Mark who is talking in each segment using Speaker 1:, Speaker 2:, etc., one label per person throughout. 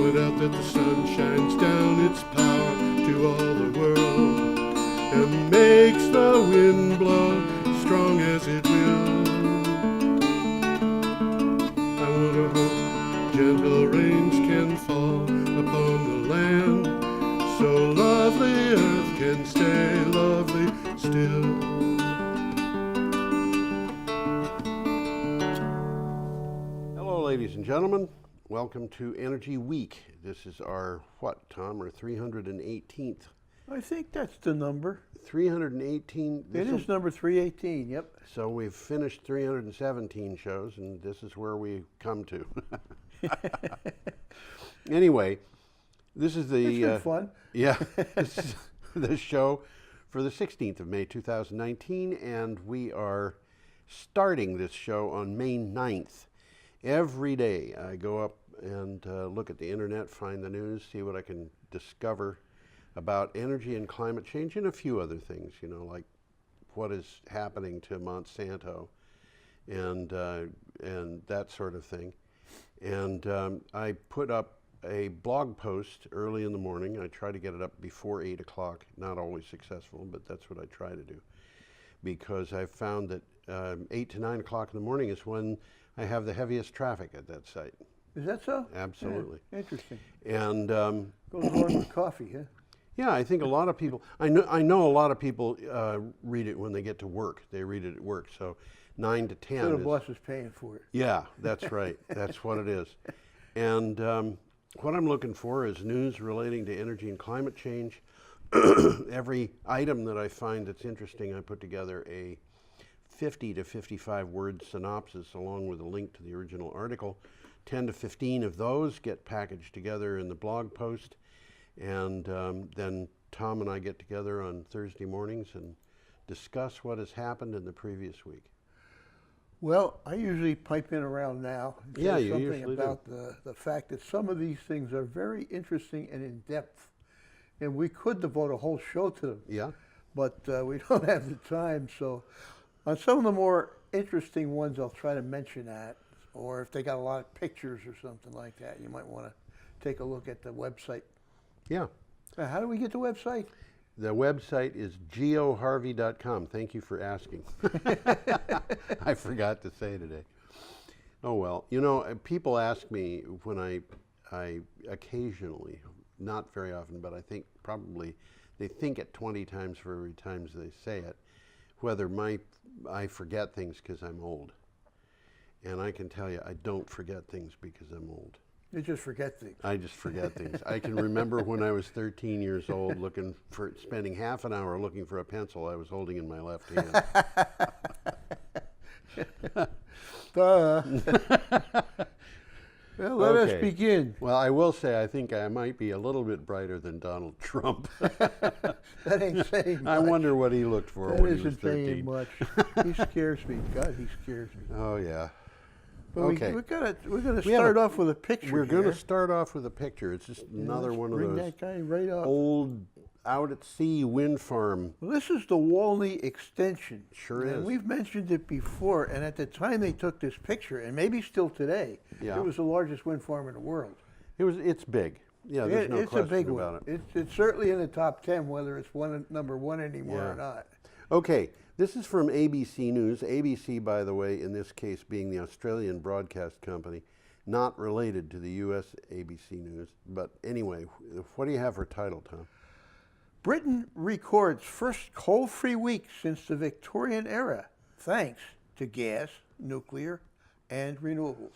Speaker 1: point out that the sun shines down its power to all the world and makes the wind blow strong as it will. I wonder how gentle rains can fall upon the land, so lovely earth can stay lovely still. Hello, ladies and gentlemen. Welcome to Energy Week. This is our, what, Tom, our 318th?
Speaker 2: I think that's the number.
Speaker 1: 318.
Speaker 2: It is number 318, yep.
Speaker 1: So we've finished 317 shows, and this is where we come to. Anyway, this is the...
Speaker 2: It's been fun.
Speaker 1: Yeah, this is the show for the 16th of May, 2019, and we are starting this show on May 9th. Every day I go up and look at the internet, find the news, see what I can discover about energy and climate change and a few other things, you know, like what is happening to Monsanto and that sort of thing. And I put up a blog post early in the morning. I try to get it up before 8 o'clock, not always successful, but that's what I try to do, because I've found that 8 to 9 o'clock in the morning is when I have the heaviest traffic at that site.
Speaker 2: Is that so?
Speaker 1: Absolutely.
Speaker 2: Yeah, interesting.
Speaker 1: And
Speaker 2: goes along with coffee, huh?
Speaker 1: yeah, I think a lot of people, I know a lot of people read it when they get to work. They read it at work, so 9 to 10
Speaker 2: So the boss is paying for it.
Speaker 1: Yeah, that's right. That's what it is. And what I'm looking for is news relating to energy and climate change. Every item that I find that's interesting, I put together a 50 to 55 word synopsis along with a link to the original article. 10 to 15 of those get packaged together in the blog post, and then Tom and I get together on Thursday mornings and discuss what has happened in the previous week.
Speaker 2: Well, I usually pipe in around now and
Speaker 1: Yeah,
Speaker 2: say
Speaker 1: you
Speaker 2: something
Speaker 1: usually
Speaker 2: about the fact that some of these things are very interesting and in-depth, and we could devote a whole show to them.
Speaker 1: Yeah.
Speaker 2: But we don't have the time, so on some of the more interesting ones, I'll try to mention that, or if they got a lot of pictures or something like that, you might want to take a look at the website.
Speaker 1: Yeah.
Speaker 2: How do we get the website?
Speaker 1: The website is geoharvey.com. Thank you for asking. I forgot to say today. Oh, well, you know, people ask me when I occasionally, not very often, but I think probably they think it 20 times for every time they say it, whether I forget things because I'm old. And I can tell you, I don't forget things because I'm old.
Speaker 2: You just forget things.
Speaker 1: I just forget things. I can remember when I was 13 years old spending half an hour looking for a pencil I was holding in my left hand.
Speaker 2: Duh. Well, let us begin.
Speaker 1: Well, I will say I think I might be a little bit brighter than Donald Trump.
Speaker 2: That ain't saying much.
Speaker 1: I wonder what he looked for
Speaker 2: that
Speaker 1: when he was
Speaker 2: isn't
Speaker 1: 13.
Speaker 2: saying much. He scares me. God, he scares me.
Speaker 1: Oh, yeah.
Speaker 2: But
Speaker 1: okay.
Speaker 2: we're gonna start off with a picture.
Speaker 1: We're going to start off with a picture. It's just another one of
Speaker 2: bring
Speaker 1: those
Speaker 2: that guy right up.
Speaker 1: old out-at-sea wind farm.
Speaker 2: Well, this is the Walney Extension.
Speaker 1: Sure
Speaker 2: and
Speaker 1: is.
Speaker 2: We've mentioned it before, and at the time they took this picture, and maybe still today,
Speaker 1: Yeah.
Speaker 2: it was the largest wind farm in the world.
Speaker 1: It's big. Yeah, there's no
Speaker 2: it's
Speaker 1: question
Speaker 2: a big
Speaker 1: about
Speaker 2: one.
Speaker 1: it.
Speaker 2: It's certainly in the top 10, whether it's number one anymore or not.
Speaker 1: Okay, this is from ABC News. ABC, by the way, in this case being the Australian broadcast company, not related to the U.S. ABC News. But anyway, what do you have for title, Tom?
Speaker 2: Britain records first coal-free week since the Victorian era, thanks to gas, nuclear, and renewables.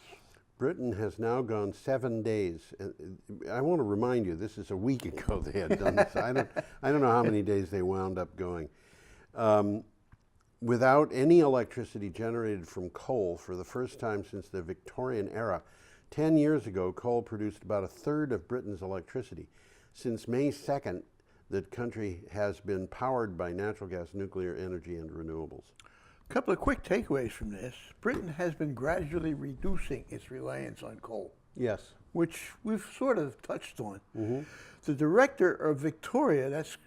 Speaker 1: Britain has now gone 7 days. I want to remind you, this is a week ago they had done this. I don't know how many days they wound up going. Without any electricity generated from coal for the first time since the Victorian era. 10 years ago, coal produced about a third of Britain's electricity. Since May 2nd, the country has been powered by natural gas, nuclear energy, and renewables.
Speaker 2: A couple of quick takeaways from this. Britain has been gradually reducing its reliance on coal.
Speaker 1: Yes.
Speaker 2: Which we've sort of touched on.
Speaker 1: Mm-hmm.
Speaker 2: The director of Victoria, that's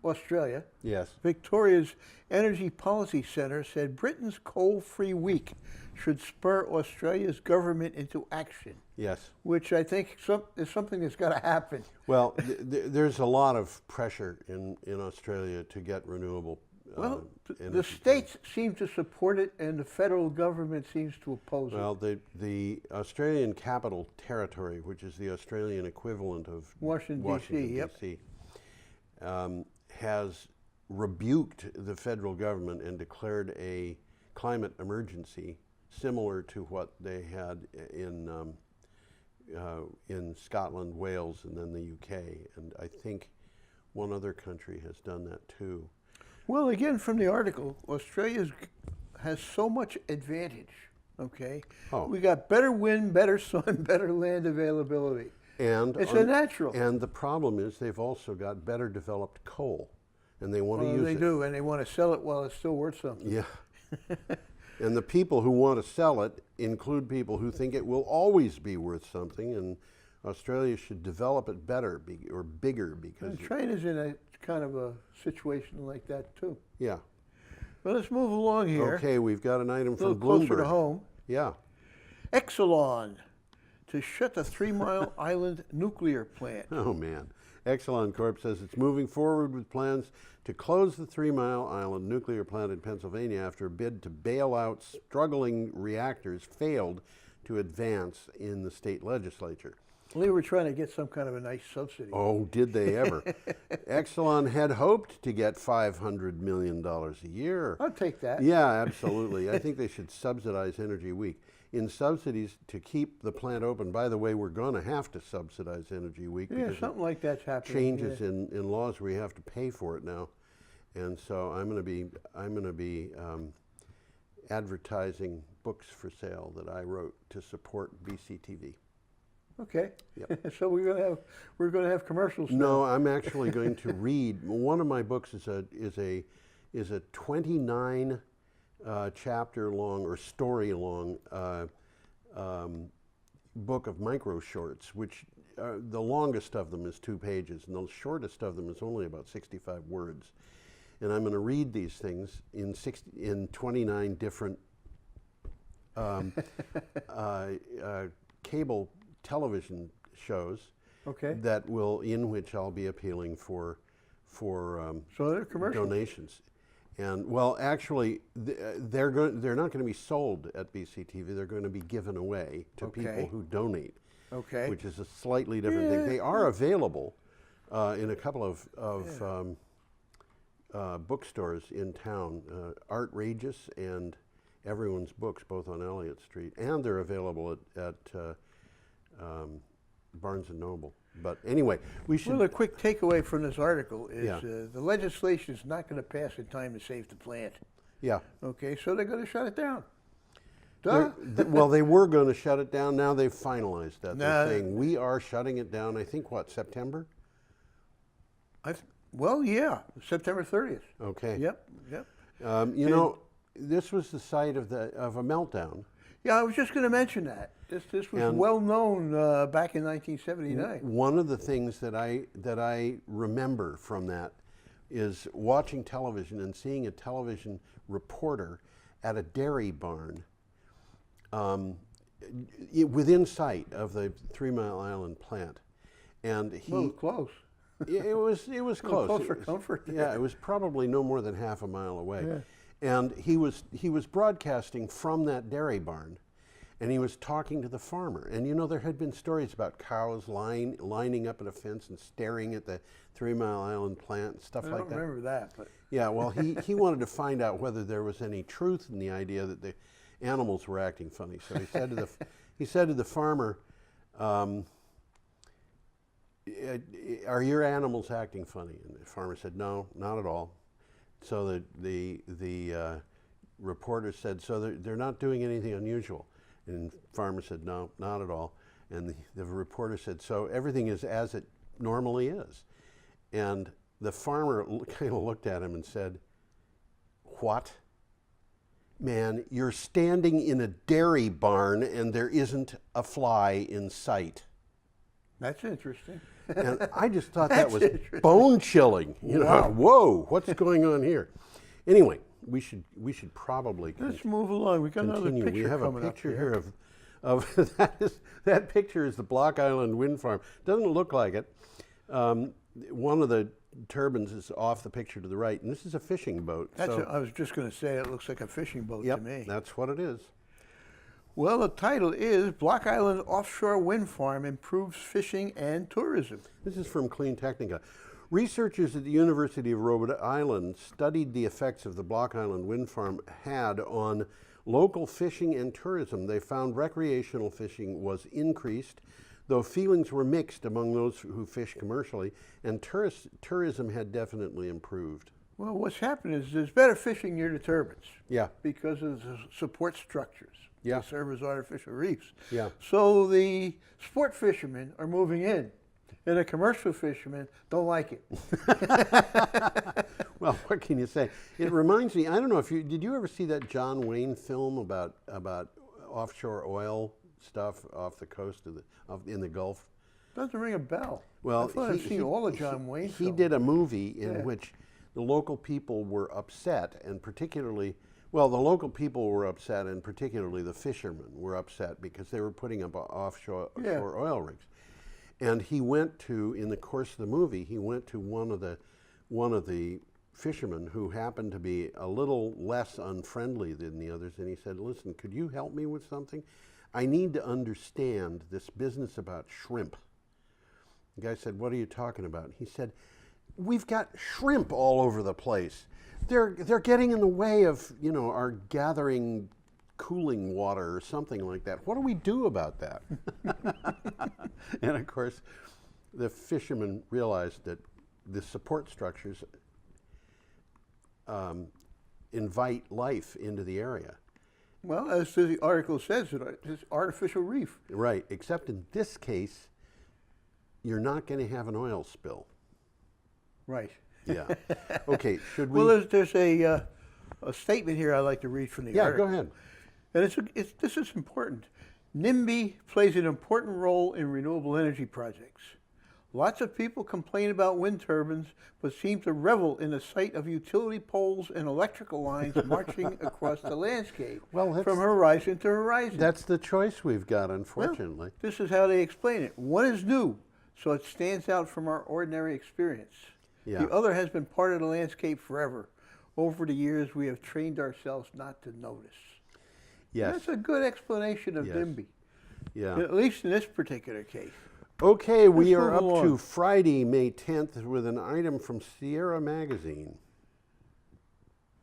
Speaker 2: Australia,
Speaker 1: Yes.
Speaker 2: Victoria's Energy Policy Centre said Britain's coal-free week should spur Australia's government into action,
Speaker 1: Yes.
Speaker 2: which I think is something that's got to happen.
Speaker 1: Well, there's a lot of pressure in Australia to get renewable
Speaker 2: Well,
Speaker 1: energy.
Speaker 2: the states seem to support it, and the federal government seems to oppose it.
Speaker 1: Well, the Australian Capital Territory, which is the Australian equivalent of
Speaker 2: Washington, D.C.,
Speaker 1: has rebuked the federal government and declared a climate emergency similar to what they had in Scotland, Wales, and then the UK. And I think one other country has done that too.
Speaker 2: Well, again, from the article, Australia has so much advantage, okay?
Speaker 1: Oh.
Speaker 2: We got better wind, better sun, better land availability.
Speaker 1: And
Speaker 2: it's a natural.
Speaker 1: And the problem is they've also got better developed coal, and they want to use it.
Speaker 2: They do, and they want to sell it while it's still worth something.
Speaker 1: Yeah. And the people who want to sell it include people who think it will always be worth something, and Australia should develop it better or bigger because...
Speaker 2: And China's in a kind of a situation like that too.
Speaker 1: Yeah.
Speaker 2: Well, let's move along here.
Speaker 1: Okay, we've got an item from
Speaker 2: a little
Speaker 1: Bloomberg.
Speaker 2: closer to home.
Speaker 1: Yeah.
Speaker 2: Exelon to shut the 3 Mile Island nuclear plant.
Speaker 1: Oh, man. Exelon Corp says it's moving forward with plans to close the 3 Mile Island nuclear plant in Pennsylvania after a bid to bail out struggling reactors failed to advance in the state legislature.
Speaker 2: They were trying to get some kind of a nice subsidy.
Speaker 1: Oh, did they ever? Exelon had hoped to get $500 million a year.
Speaker 2: I'll take that.
Speaker 1: Yeah, absolutely. I think they should subsidize Energy Week. In subsidies to keep the plant open, by the way, we're going to have to subsidize Energy Week.
Speaker 2: Yeah,
Speaker 1: because
Speaker 2: something like that's happening.
Speaker 1: Changes in laws where you have to pay for it now. And so I'm going to be advertising books for sale that I wrote to support BCTV.
Speaker 2: Okay.
Speaker 1: Yep.
Speaker 2: So we're gonna have commercials now.
Speaker 1: No, I'm actually going to read. One of my books is a 29 chapter long or story long book of micro shorts, which the longest of them is 2 pages, and the shortest of them is only about 65 words. And I'm going to read these things in 29 different cable television shows.
Speaker 2: Okay.
Speaker 1: In which I'll be appealing for
Speaker 2: so they're commercials.
Speaker 1: donations. And well, actually, they're not going to be sold at BCTV. They're going to be given away to people who donate.
Speaker 2: Okay.
Speaker 1: Which is a slightly different thing. They are available in a couple of bookstores in town, Artrageous and Everyone's Books, both on Elliott Street, and they're available at Barnes and Noble. But anyway, we should...
Speaker 2: Well, a quick takeaway from this article is the legislation is not going to pass in time to save the plant.
Speaker 1: Yeah.
Speaker 2: Okay, so they're going to shut it down.
Speaker 1: Well, they were going to shut it down. Now they've finalized that. They're saying we are shutting it down, I think, September?
Speaker 2: Well, yeah, September 30th.
Speaker 1: Okay.
Speaker 2: Yep.
Speaker 1: You know, this was the site of a meltdown.
Speaker 2: Yeah, I was just going to mention that. This was well known back in 1979.
Speaker 1: One of the things that I remember from that is watching television and seeing a television reporter at a dairy barn within sight of the 3 Mile Island plant, and he
Speaker 2: close.
Speaker 1: It was close.
Speaker 2: Close for comfort.
Speaker 1: Yeah, it was probably no more than half a mile away.
Speaker 2: Yeah.
Speaker 1: And he was broadcasting from that dairy barn, and he was talking to the farmer. And you know, there had been stories about cows lining up at a fence and staring at the 3 Mile Island plant and stuff like that.
Speaker 2: I don't remember that, but
Speaker 1: yeah, well, he wanted to find out whether there was any truth in the idea that the animals were acting funny. So he said to the farmer, "Are your animals acting funny?" And the farmer said, "No, not at all." So the reporter said, "So they're not doing anything unusual?" And the farmer said, "No, not at all." And the reporter said, "So everything is as it normally is?" And the farmer kind of looked at him and said, "What? Man, you're standing in a dairy barn and there isn't a fly in sight."
Speaker 2: That's interesting.
Speaker 1: And I just thought that
Speaker 2: That's
Speaker 1: was
Speaker 2: interesting.
Speaker 1: bone chilling. You know,
Speaker 2: Wow.
Speaker 1: whoa, what's going on here? Anyway, we should probably
Speaker 2: Let's move along. We got
Speaker 1: continue.
Speaker 2: another picture
Speaker 1: We have a
Speaker 2: coming
Speaker 1: picture
Speaker 2: up
Speaker 1: here of that picture is the Block Island wind farm. Doesn't look like it. One of the turbines is off the picture to the right, and this is a fishing boat.
Speaker 2: I was just going to say it looks like a fishing boat
Speaker 1: Yep,
Speaker 2: to me.
Speaker 1: that's what it is.
Speaker 2: Well, the title is Block Island Offshore Wind Farm Improves Fishing and Tourism.
Speaker 1: This is from Clean Technica. Researchers at the University of Rhode Island studied the effects of the Block Island wind farm had on local fishing and tourism. They found recreational fishing was increased, though feelings were mixed among those who fish commercially, and tourism had definitely improved.
Speaker 2: Well, what's happened is there's better fishing near the turbines.
Speaker 1: Yeah.
Speaker 2: Because of the support structures.
Speaker 1: Yeah.
Speaker 2: They serve as artificial reefs.
Speaker 1: Yeah.
Speaker 2: So the sport fishermen are moving in, and the commercial fishermen don't like it.
Speaker 1: Well, what can you say? It reminds me, I don't know if did you ever see that John Wayne film about offshore oil stuff off the coast in the Gulf?
Speaker 2: Doesn't ring a bell.
Speaker 1: Well,
Speaker 2: I thought I've seen all the John Wayne
Speaker 1: He
Speaker 2: films.
Speaker 1: did a movie in which the local people were upset, and particularly, well, the local people were upset, and particularly the fishermen were upset because they were putting up offshore oil rigs. And he went to, in the course of the movie, he went to one of the fishermen who happened to be a little less unfriendly than the others, and he said, "Listen, could you help me with something? I need to understand this business about shrimp." The guy said, "What are you talking about?" He said, "We've got shrimp all over the place. They're getting in the way of, our gathering cooling water or something like that. What do we do about that?" And of course, the fishermen realized that the support structures invite life into the area.
Speaker 2: Well, as the article says, it's artificial reef.
Speaker 1: Right, except in this case, you're not going to have an oil spill.
Speaker 2: Right.
Speaker 1: Yeah. Okay, should we?
Speaker 2: Well, there's a statement here I'd like to read from the article.
Speaker 1: Go ahead.
Speaker 2: And this is important. NIMBY plays an important role in renewable energy projects. Lots of people complain about wind turbines, but seem to revel in the sight of utility poles and electrical lines marching across the landscape from horizon to horizon.
Speaker 1: That's the choice we've got, unfortunately.
Speaker 2: Well, this is how they explain it. One is new, so it stands out from our ordinary experience.
Speaker 1: Yeah.
Speaker 2: The other has been part of the landscape forever. Over the years, we have trained ourselves not to notice.
Speaker 1: Yes.
Speaker 2: That's a good explanation of NIMBY.
Speaker 1: Yeah.
Speaker 2: At least in this particular case.
Speaker 1: Okay, we are
Speaker 2: move
Speaker 1: up to
Speaker 2: along.
Speaker 1: Friday, May 10th, with an item from Sierra Magazine.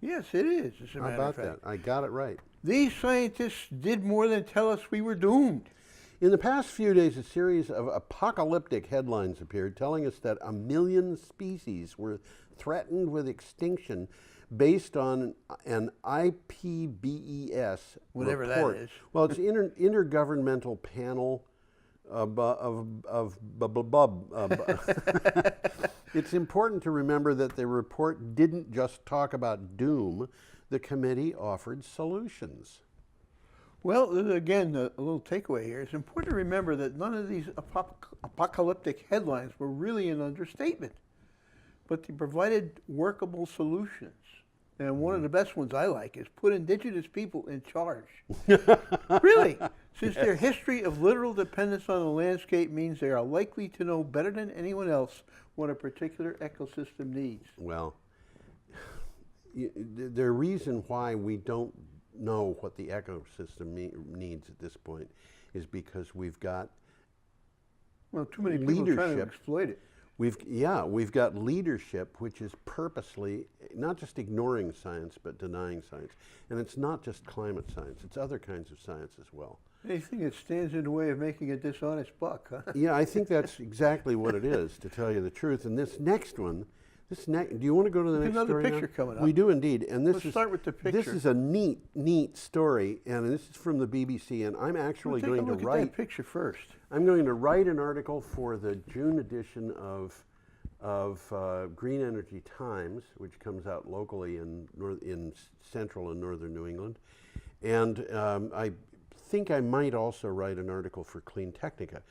Speaker 2: Yes, it is, as a
Speaker 1: How
Speaker 2: matter
Speaker 1: about
Speaker 2: of fact.
Speaker 1: that? I got it right.
Speaker 2: These scientists did more than tell us we were doomed.
Speaker 1: In the past few days, a series of apocalyptic headlines appeared telling us that 1 million species were threatened with extinction based on an IPBES
Speaker 2: Whatever
Speaker 1: report.
Speaker 2: that is.
Speaker 1: Well, it's Intergovernmental Panel It's important to remember that the report didn't just talk about doom. The committee offered solutions.
Speaker 2: Well, again, a little takeaway here. It's important to remember that none of these apocalyptic headlines were really an understatement, but they provided workable solutions. And one of the best ones I like is put indigenous people in charge. Really, since their history of literal dependence on the landscape means they are likely to know better than anyone else what a particular ecosystem needs.
Speaker 1: Well, the reason why we don't know what the ecosystem needs at this point is because we've got
Speaker 2: too many people trying to
Speaker 1: leadership.
Speaker 2: exploit it.
Speaker 1: We've got leadership which is purposely not just ignoring science but denying science. And it's not just climate science, it's other kinds of science as well.
Speaker 2: Anything that stands in the way of making a dishonest buck, huh?
Speaker 1: Yeah, I think that's exactly what it is, to tell you the truth. And this next one, do you want to go to the next
Speaker 2: another
Speaker 1: story
Speaker 2: picture
Speaker 1: now?
Speaker 2: coming up.
Speaker 1: We do indeed. And
Speaker 2: Let's start with the picture.
Speaker 1: This is a neat story, and this is from the BBC, and I'm actually going to
Speaker 2: Take a look
Speaker 1: write...
Speaker 2: at that picture first.
Speaker 1: I'm going to write an article for the June edition of Green Energy Times, which comes out locally in central and northern New England. And I think I might also write an article for Clean Technica.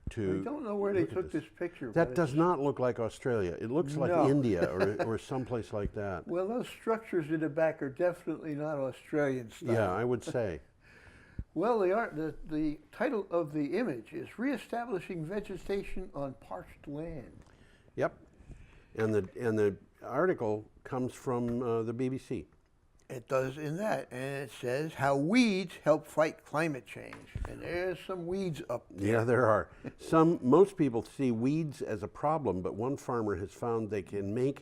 Speaker 1: to.
Speaker 2: I don't know where they
Speaker 1: look at
Speaker 2: took this picture.
Speaker 1: That
Speaker 2: but
Speaker 1: does not look like Australia. It looks like
Speaker 2: No.
Speaker 1: India or someplace like that.
Speaker 2: Well, those structures in the back are definitely not Australian style.
Speaker 1: Yeah, I would say.
Speaker 2: Well, the title of the image is Reestablishing Vegetation on Parched Land.
Speaker 1: Yep. And the article comes from the BBC.
Speaker 2: It does in that, and it says how weeds help fight climate change. And there's some weeds up there.
Speaker 1: Yeah, there are. Most people see weeds as a problem, but one farmer has found they can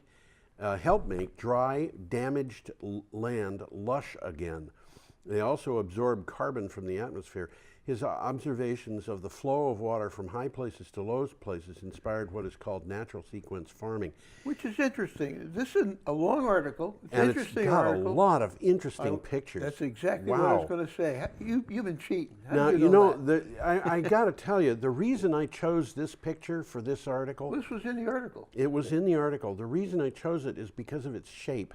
Speaker 1: help make dry, damaged land lush again. They also absorb carbon from the atmosphere. His observations of the flow of water from high places to low places inspired what is called natural sequence farming.
Speaker 2: Which is interesting. This is a long article. It's an
Speaker 1: And
Speaker 2: interesting
Speaker 1: it's got
Speaker 2: article.
Speaker 1: a lot of interesting pictures.
Speaker 2: That's exactly what I was going to say. You've been cheating. How
Speaker 1: Now,
Speaker 2: did
Speaker 1: you know,
Speaker 2: that?
Speaker 1: I got to tell you, the reason I chose this picture for this article,
Speaker 2: This was in the article.
Speaker 1: it was in the article. The reason I chose it is because of its shape.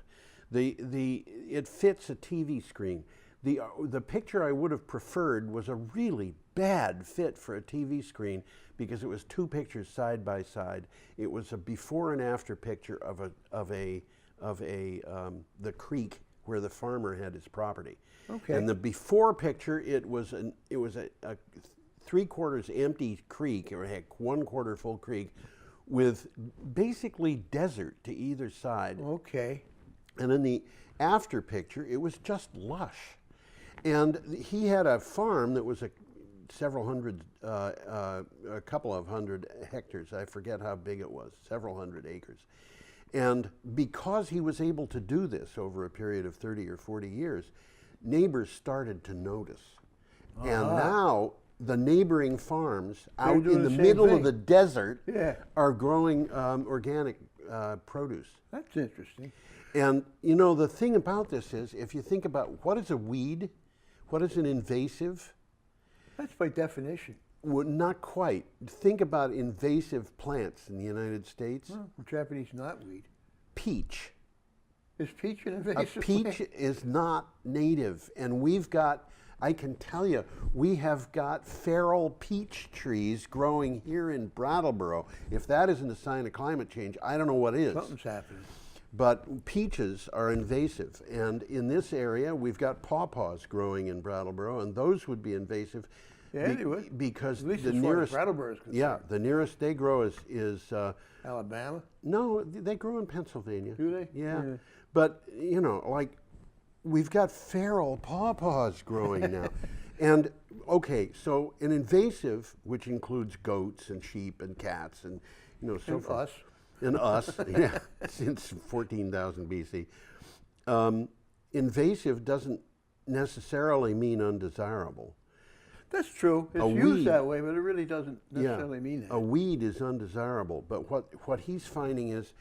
Speaker 1: It fits a TV screen. The picture I would have preferred was a really bad fit for a TV screen because it was two pictures side by side. It was a before and after picture of the creek where the farmer had his property.
Speaker 2: Okay.
Speaker 1: And the before picture, it was a 3/4 empty creek, or heck, 1/4 full creek, with basically desert to either side.
Speaker 2: Okay.
Speaker 1: And in the after picture, it was just lush. And he had a farm that was a couple of hundred hectares. I forget how big it was, several hundred acres. And because he was able to do this over a period of 30 or 40 years, neighbors started to notice. And now the neighboring farms out
Speaker 2: doing
Speaker 1: in the
Speaker 2: the same
Speaker 1: middle
Speaker 2: thing.
Speaker 1: of the desert
Speaker 2: Yeah.
Speaker 1: are growing organic produce.
Speaker 2: That's interesting.
Speaker 1: And you know, the thing about this is, if you think about what is a weed, what is an invasive?
Speaker 2: That's by definition.
Speaker 1: Well, not quite. Think about invasive plants in the United States.
Speaker 2: Well, Japanese knotweed.
Speaker 1: Peach.
Speaker 2: Is peach an
Speaker 1: A
Speaker 2: invasive
Speaker 1: peach
Speaker 2: plant?
Speaker 1: is not native, and we've got, I can tell you, we have got feral peach trees growing here in Brattleboro. If that isn't a sign of climate change, I don't know what is.
Speaker 2: Something's happening.
Speaker 1: But peaches are invasive, and in this area we've got pawpaws growing in Brattleboro, and those would be invasive.
Speaker 2: Yeah, they would.
Speaker 1: Because
Speaker 2: At least
Speaker 1: the
Speaker 2: as far as
Speaker 1: nearest,
Speaker 2: Brattleboro is concerned.
Speaker 1: yeah, the nearest they grow is
Speaker 2: Alabama?
Speaker 1: no, they grow in Pennsylvania.
Speaker 2: Do they?
Speaker 1: Yeah.
Speaker 2: Yeah.
Speaker 1: But you know, like we've got feral pawpaws growing now, and okay, so an invasive, which includes goats and sheep and cats and so
Speaker 2: And
Speaker 1: forth.
Speaker 2: us.
Speaker 1: And us, yeah, since 14,000 BC. Invasive doesn't necessarily mean undesirable.
Speaker 2: That's true. It's
Speaker 1: A
Speaker 2: used
Speaker 1: weed.
Speaker 2: that way, but it really doesn't necessarily mean that.
Speaker 1: A weed is undesirable, but what he's finding is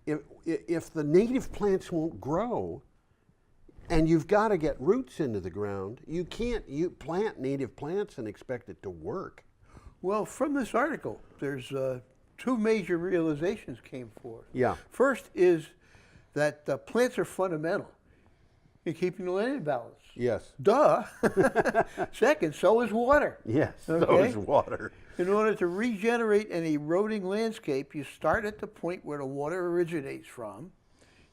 Speaker 1: if the native plants won't grow, and you've got to get roots into the ground, you can't plant native plants and expect it to work.
Speaker 2: Well, from this article, there's two major realizations came forth.
Speaker 1: Yeah.
Speaker 2: First is that plants are fundamental in keeping the land in balance.
Speaker 1: Yes.
Speaker 2: Duh. Second, so is water.
Speaker 1: Yes. So
Speaker 2: Okay.
Speaker 1: is water.
Speaker 2: In order to regenerate an eroding landscape, you start at the point where the water originates from.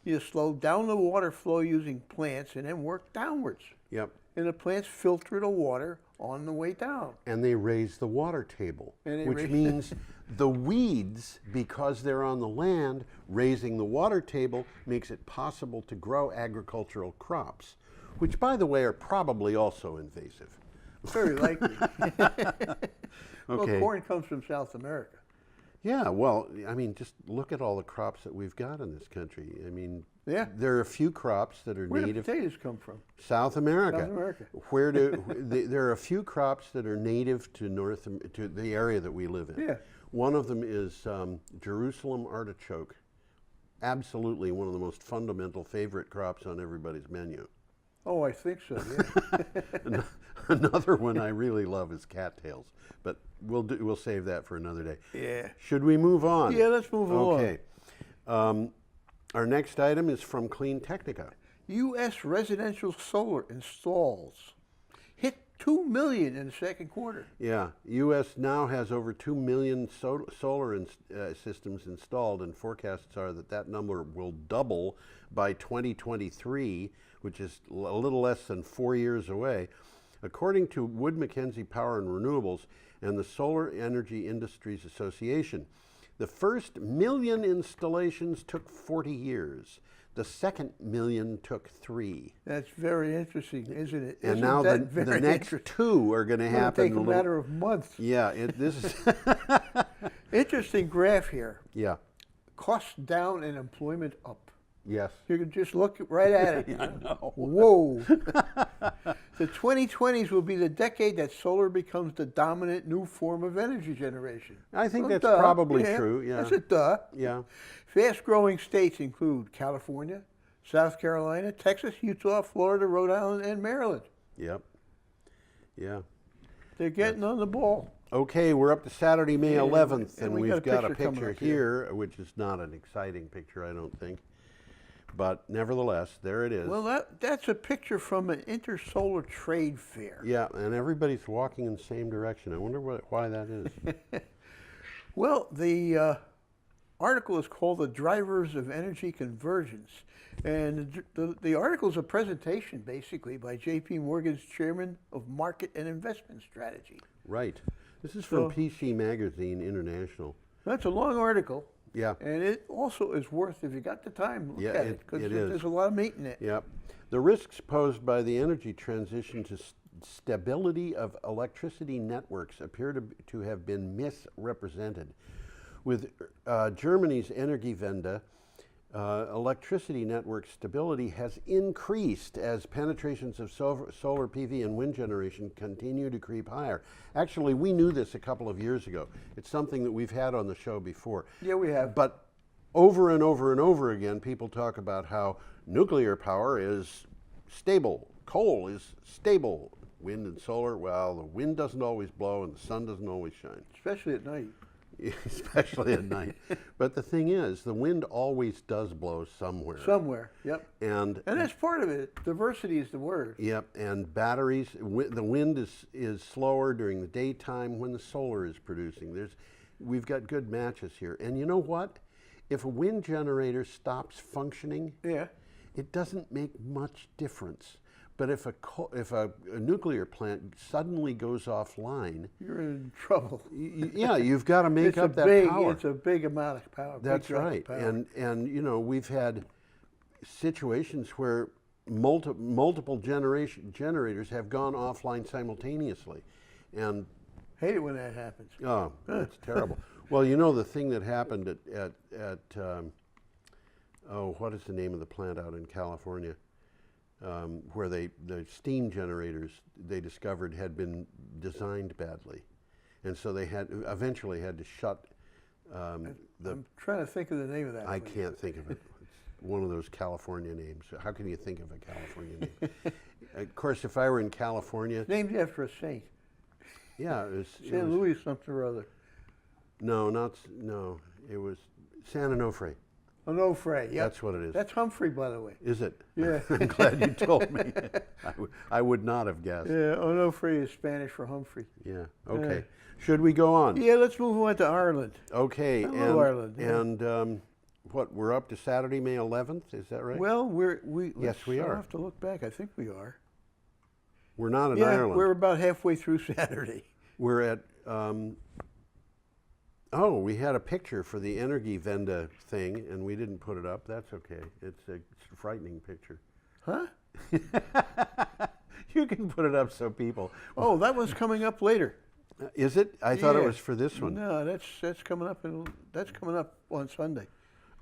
Speaker 2: You slow down the water flow using plants and then work downwards.
Speaker 1: Yep.
Speaker 2: And the plants filter the water on the way down.
Speaker 1: And they raise the water table,
Speaker 2: And they
Speaker 1: which
Speaker 2: raise-
Speaker 1: means the weeds, because they're on the land, raising the water table makes it possible to grow agricultural crops, which, by the way, are probably also invasive.
Speaker 2: Very likely. Well,
Speaker 1: Okay.
Speaker 2: corn comes from South America.
Speaker 1: Yeah, well, I mean, just look at all the crops that we've got in this country. I mean,
Speaker 2: Yeah.
Speaker 1: there are a few crops that are
Speaker 2: Where do
Speaker 1: native.
Speaker 2: potatoes come from?
Speaker 1: South America.
Speaker 2: South America.
Speaker 1: There are a few crops that are native to the area that we live in.
Speaker 2: Yeah.
Speaker 1: One of them is Jerusalem artichoke. Absolutely one of the most fundamental favorite crops on everybody's menu.
Speaker 2: Oh, I think so, yeah.
Speaker 1: Another one I really love is cattails, but we'll save that for another day.
Speaker 2: Yeah.
Speaker 1: Should we move on?
Speaker 2: Yeah, let's move along.
Speaker 1: Okay. Our next item is from Clean Technica.
Speaker 2: U.S. residential solar installs hit 2 million in the second quarter.
Speaker 1: Yeah, U.S. now has over 2 million solar systems installed, and forecasts are that number will double by 2023, which is a little less than 4 years away. According to Wood Mackenzie Power and Renewables and the Solar Energy Industries Association, the first million installations took 40 years. The second million took 3.
Speaker 2: That's very interesting, isn't it?
Speaker 1: And
Speaker 2: Isn't
Speaker 1: now
Speaker 2: that
Speaker 1: the
Speaker 2: very
Speaker 1: next
Speaker 2: interesting?
Speaker 1: 2 are going to happen.
Speaker 2: It'll take a matter of months.
Speaker 1: Yeah, this is
Speaker 2: Interesting graph here.
Speaker 1: yeah.
Speaker 2: Costs down and employment up.
Speaker 1: Yes.
Speaker 2: You can just look right at it.
Speaker 1: I know.
Speaker 2: Whoa. The 2020s will be the decade that solar becomes the dominant new form of energy generation.
Speaker 1: I think
Speaker 2: Well,
Speaker 1: that's
Speaker 2: duh.
Speaker 1: probably
Speaker 2: Yeah,
Speaker 1: true. Yeah.
Speaker 2: That's a duh.
Speaker 1: Yeah.
Speaker 2: Fast-growing states include California, South Carolina, Texas, Utah, Florida, Rhode Island, and Maryland.
Speaker 1: Yep. Yeah.
Speaker 2: They're getting on the ball.
Speaker 1: Okay, we're up to Saturday, May 11th, and
Speaker 2: we
Speaker 1: we've got a
Speaker 2: picture coming
Speaker 1: picture
Speaker 2: up
Speaker 1: here, which is not an exciting picture, I don't think. But nevertheless, there it is.
Speaker 2: Well, that's a picture from an intersolar trade fair.
Speaker 1: Yeah, and everybody's walking in the same direction. I wonder why that is.
Speaker 2: Well, the article is called "The Drivers of Energy Convergence," and the article is a presentation, basically, by J.P. Morgan's chairman of Market and Investment Strategy.
Speaker 1: Right. This is from PC Magazine International.
Speaker 2: That's a long article.
Speaker 1: Yeah.
Speaker 2: And it also is worth, if you got the time, look at it, because
Speaker 1: it is.
Speaker 2: there's a lot of meat in it.
Speaker 1: Yep. The risks posed by the energy transition to stability of electricity networks appear to have been misrepresented. With Germany's Energiewende, electricity network stability has increased as penetrations of solar PV and wind generation continue to creep higher. Actually, we knew this a couple of years ago. It's something that we've had on the show before.
Speaker 2: Yeah, we have.
Speaker 1: But over and over and over again, people talk about how nuclear power is stable, coal is stable, wind and solar, well, the wind doesn't always blow and the sun doesn't always shine.
Speaker 2: Especially at night.
Speaker 1: Especially at night. But the thing is, the wind always does blow somewhere.
Speaker 2: Somewhere, yep.
Speaker 1: And
Speaker 2: that's part of it. Diversity is the word.
Speaker 1: Yep, and batteries, the wind is slower during the daytime when the solar is producing. We've got good matches here. And you know what? If a wind generator stops functioning,
Speaker 2: yeah,
Speaker 1: it doesn't make much difference. But if a nuclear plant suddenly goes offline,
Speaker 2: you're in trouble.
Speaker 1: Yeah, you've got to make up that power.
Speaker 2: It's a big amount of power.
Speaker 1: That's right. And you know, we've had situations where multiple generators have gone offline simultaneously, and
Speaker 2: hate it when that happens.
Speaker 1: Oh, that's terrible. Well, you know, the thing that happened at what is the name of the plant out in California? Where the steam generators they discovered had been designed badly, and so they eventually had to shut. I'm
Speaker 2: trying to think of the name of that.
Speaker 1: I can't think of it. It's one of those California names. How can you think of a California name? Of course, if I were in California,
Speaker 2: named after a saint.
Speaker 1: Yeah,
Speaker 2: San Luis something or other.
Speaker 1: No, it was San Onofre.
Speaker 2: Onofre, yeah.
Speaker 1: That's what it is.
Speaker 2: That's Humphrey, by the way.
Speaker 1: Is it?
Speaker 2: Yeah.
Speaker 1: I'm glad you told me. I would not have guessed.
Speaker 2: Yeah, Onofre is Spanish for Humphrey.
Speaker 1: Yeah, okay. Should we go on?
Speaker 2: Yeah, let's move on to Ireland.
Speaker 1: Okay.
Speaker 2: Hello, Ireland. Yeah.
Speaker 1: And what, we're up to Saturday, May 11th, is that right?
Speaker 2: Well, we are. I'll have to look back. I think we are.
Speaker 1: We're not in Ireland.
Speaker 2: We're about halfway through Saturday.
Speaker 1: We're at... we had a picture for the Energiewende thing, and we didn't put it up. That's okay. It's a frightening picture.
Speaker 2: Huh?
Speaker 1: You can put it up so people...
Speaker 2: Oh, that one's coming up later.
Speaker 1: Is it? I thought it was for this one.
Speaker 2: No, that's coming up. That's coming up on Sunday.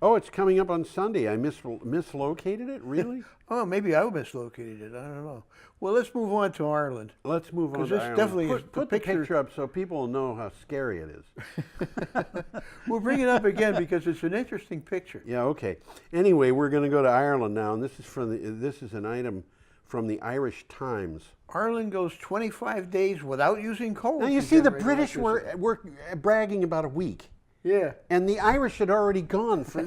Speaker 1: Oh, it's coming up on Sunday. I mislocated it? Really?
Speaker 2: Oh, maybe I mislocated it. I don't know. Well, let's move on to Ireland.
Speaker 1: Let's move on to Ireland.
Speaker 2: Definitely
Speaker 1: put the picture up so people will know how scary it is.
Speaker 2: We'll bring it up again because it's an interesting picture.
Speaker 1: Yeah, okay. Anyway, we're going to go to Ireland now, and this is an item from the Irish Times.
Speaker 2: Ireland goes 25 days without using coal.
Speaker 1: Now, you see, the British were bragging about a week.
Speaker 2: Yeah.
Speaker 1: And the Irish had already gone for...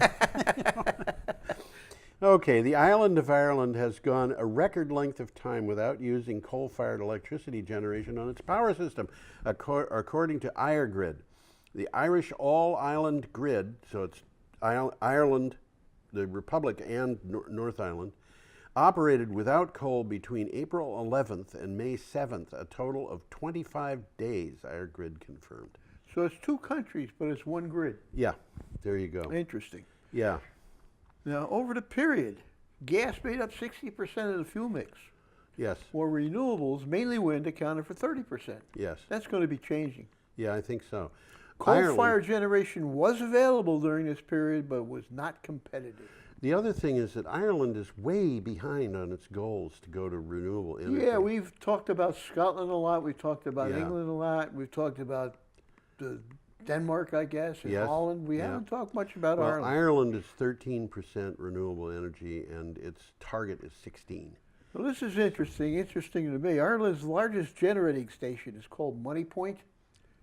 Speaker 1: Okay, the island of Ireland has gone a record length of time without using coal-fired electricity generation on its power system, according to IreGrid. The Irish all-island grid, so it's Ireland, the Republic, and North Ireland, operated without coal between April 11th and May 7th, a total of 25 days, IreGrid confirmed.
Speaker 2: So it's two countries, but it's one grid.
Speaker 1: Yeah, there you go.
Speaker 2: Interesting.
Speaker 1: Yeah.
Speaker 2: Now, over the period, gas made up 60% of the fuel mix.
Speaker 1: Yes.
Speaker 2: While renewables, mainly wind, accounted for 30%.
Speaker 1: Yes.
Speaker 2: That's going to be changing.
Speaker 1: Yeah, I think so.
Speaker 2: Coal-fired generation was available during this period, but was not competitive.
Speaker 1: The other thing is that Ireland is way behind on its goals to go to renewable energy.
Speaker 2: Yeah, we've talked about Scotland a lot. We've talked about
Speaker 1: Yeah.
Speaker 2: England a lot. We've talked about Denmark, I guess, and
Speaker 1: Yes.
Speaker 2: Holland. We
Speaker 1: Yeah.
Speaker 2: haven't talked much about
Speaker 1: Well,
Speaker 2: Ireland.
Speaker 1: Ireland is 13% renewable energy, and its target is 16.
Speaker 2: Well, this is interesting to me. Ireland's largest generating station is called Money Point.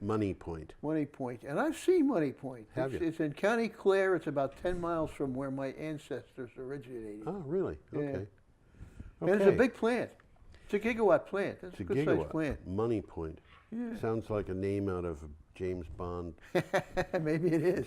Speaker 1: Money Point.
Speaker 2: Money Point, and I've seen Money Point.
Speaker 1: Have you?
Speaker 2: It's in County Clare. It's about 10 miles from where my ancestors originated.
Speaker 1: Oh, really?
Speaker 2: Yeah.
Speaker 1: Okay.
Speaker 2: And it's a big plant. It's a gigawatt plant. That's a good sized plant.
Speaker 1: Money Point.
Speaker 2: Yeah.
Speaker 1: Sounds like a name out of James Bond.
Speaker 2: Maybe it is.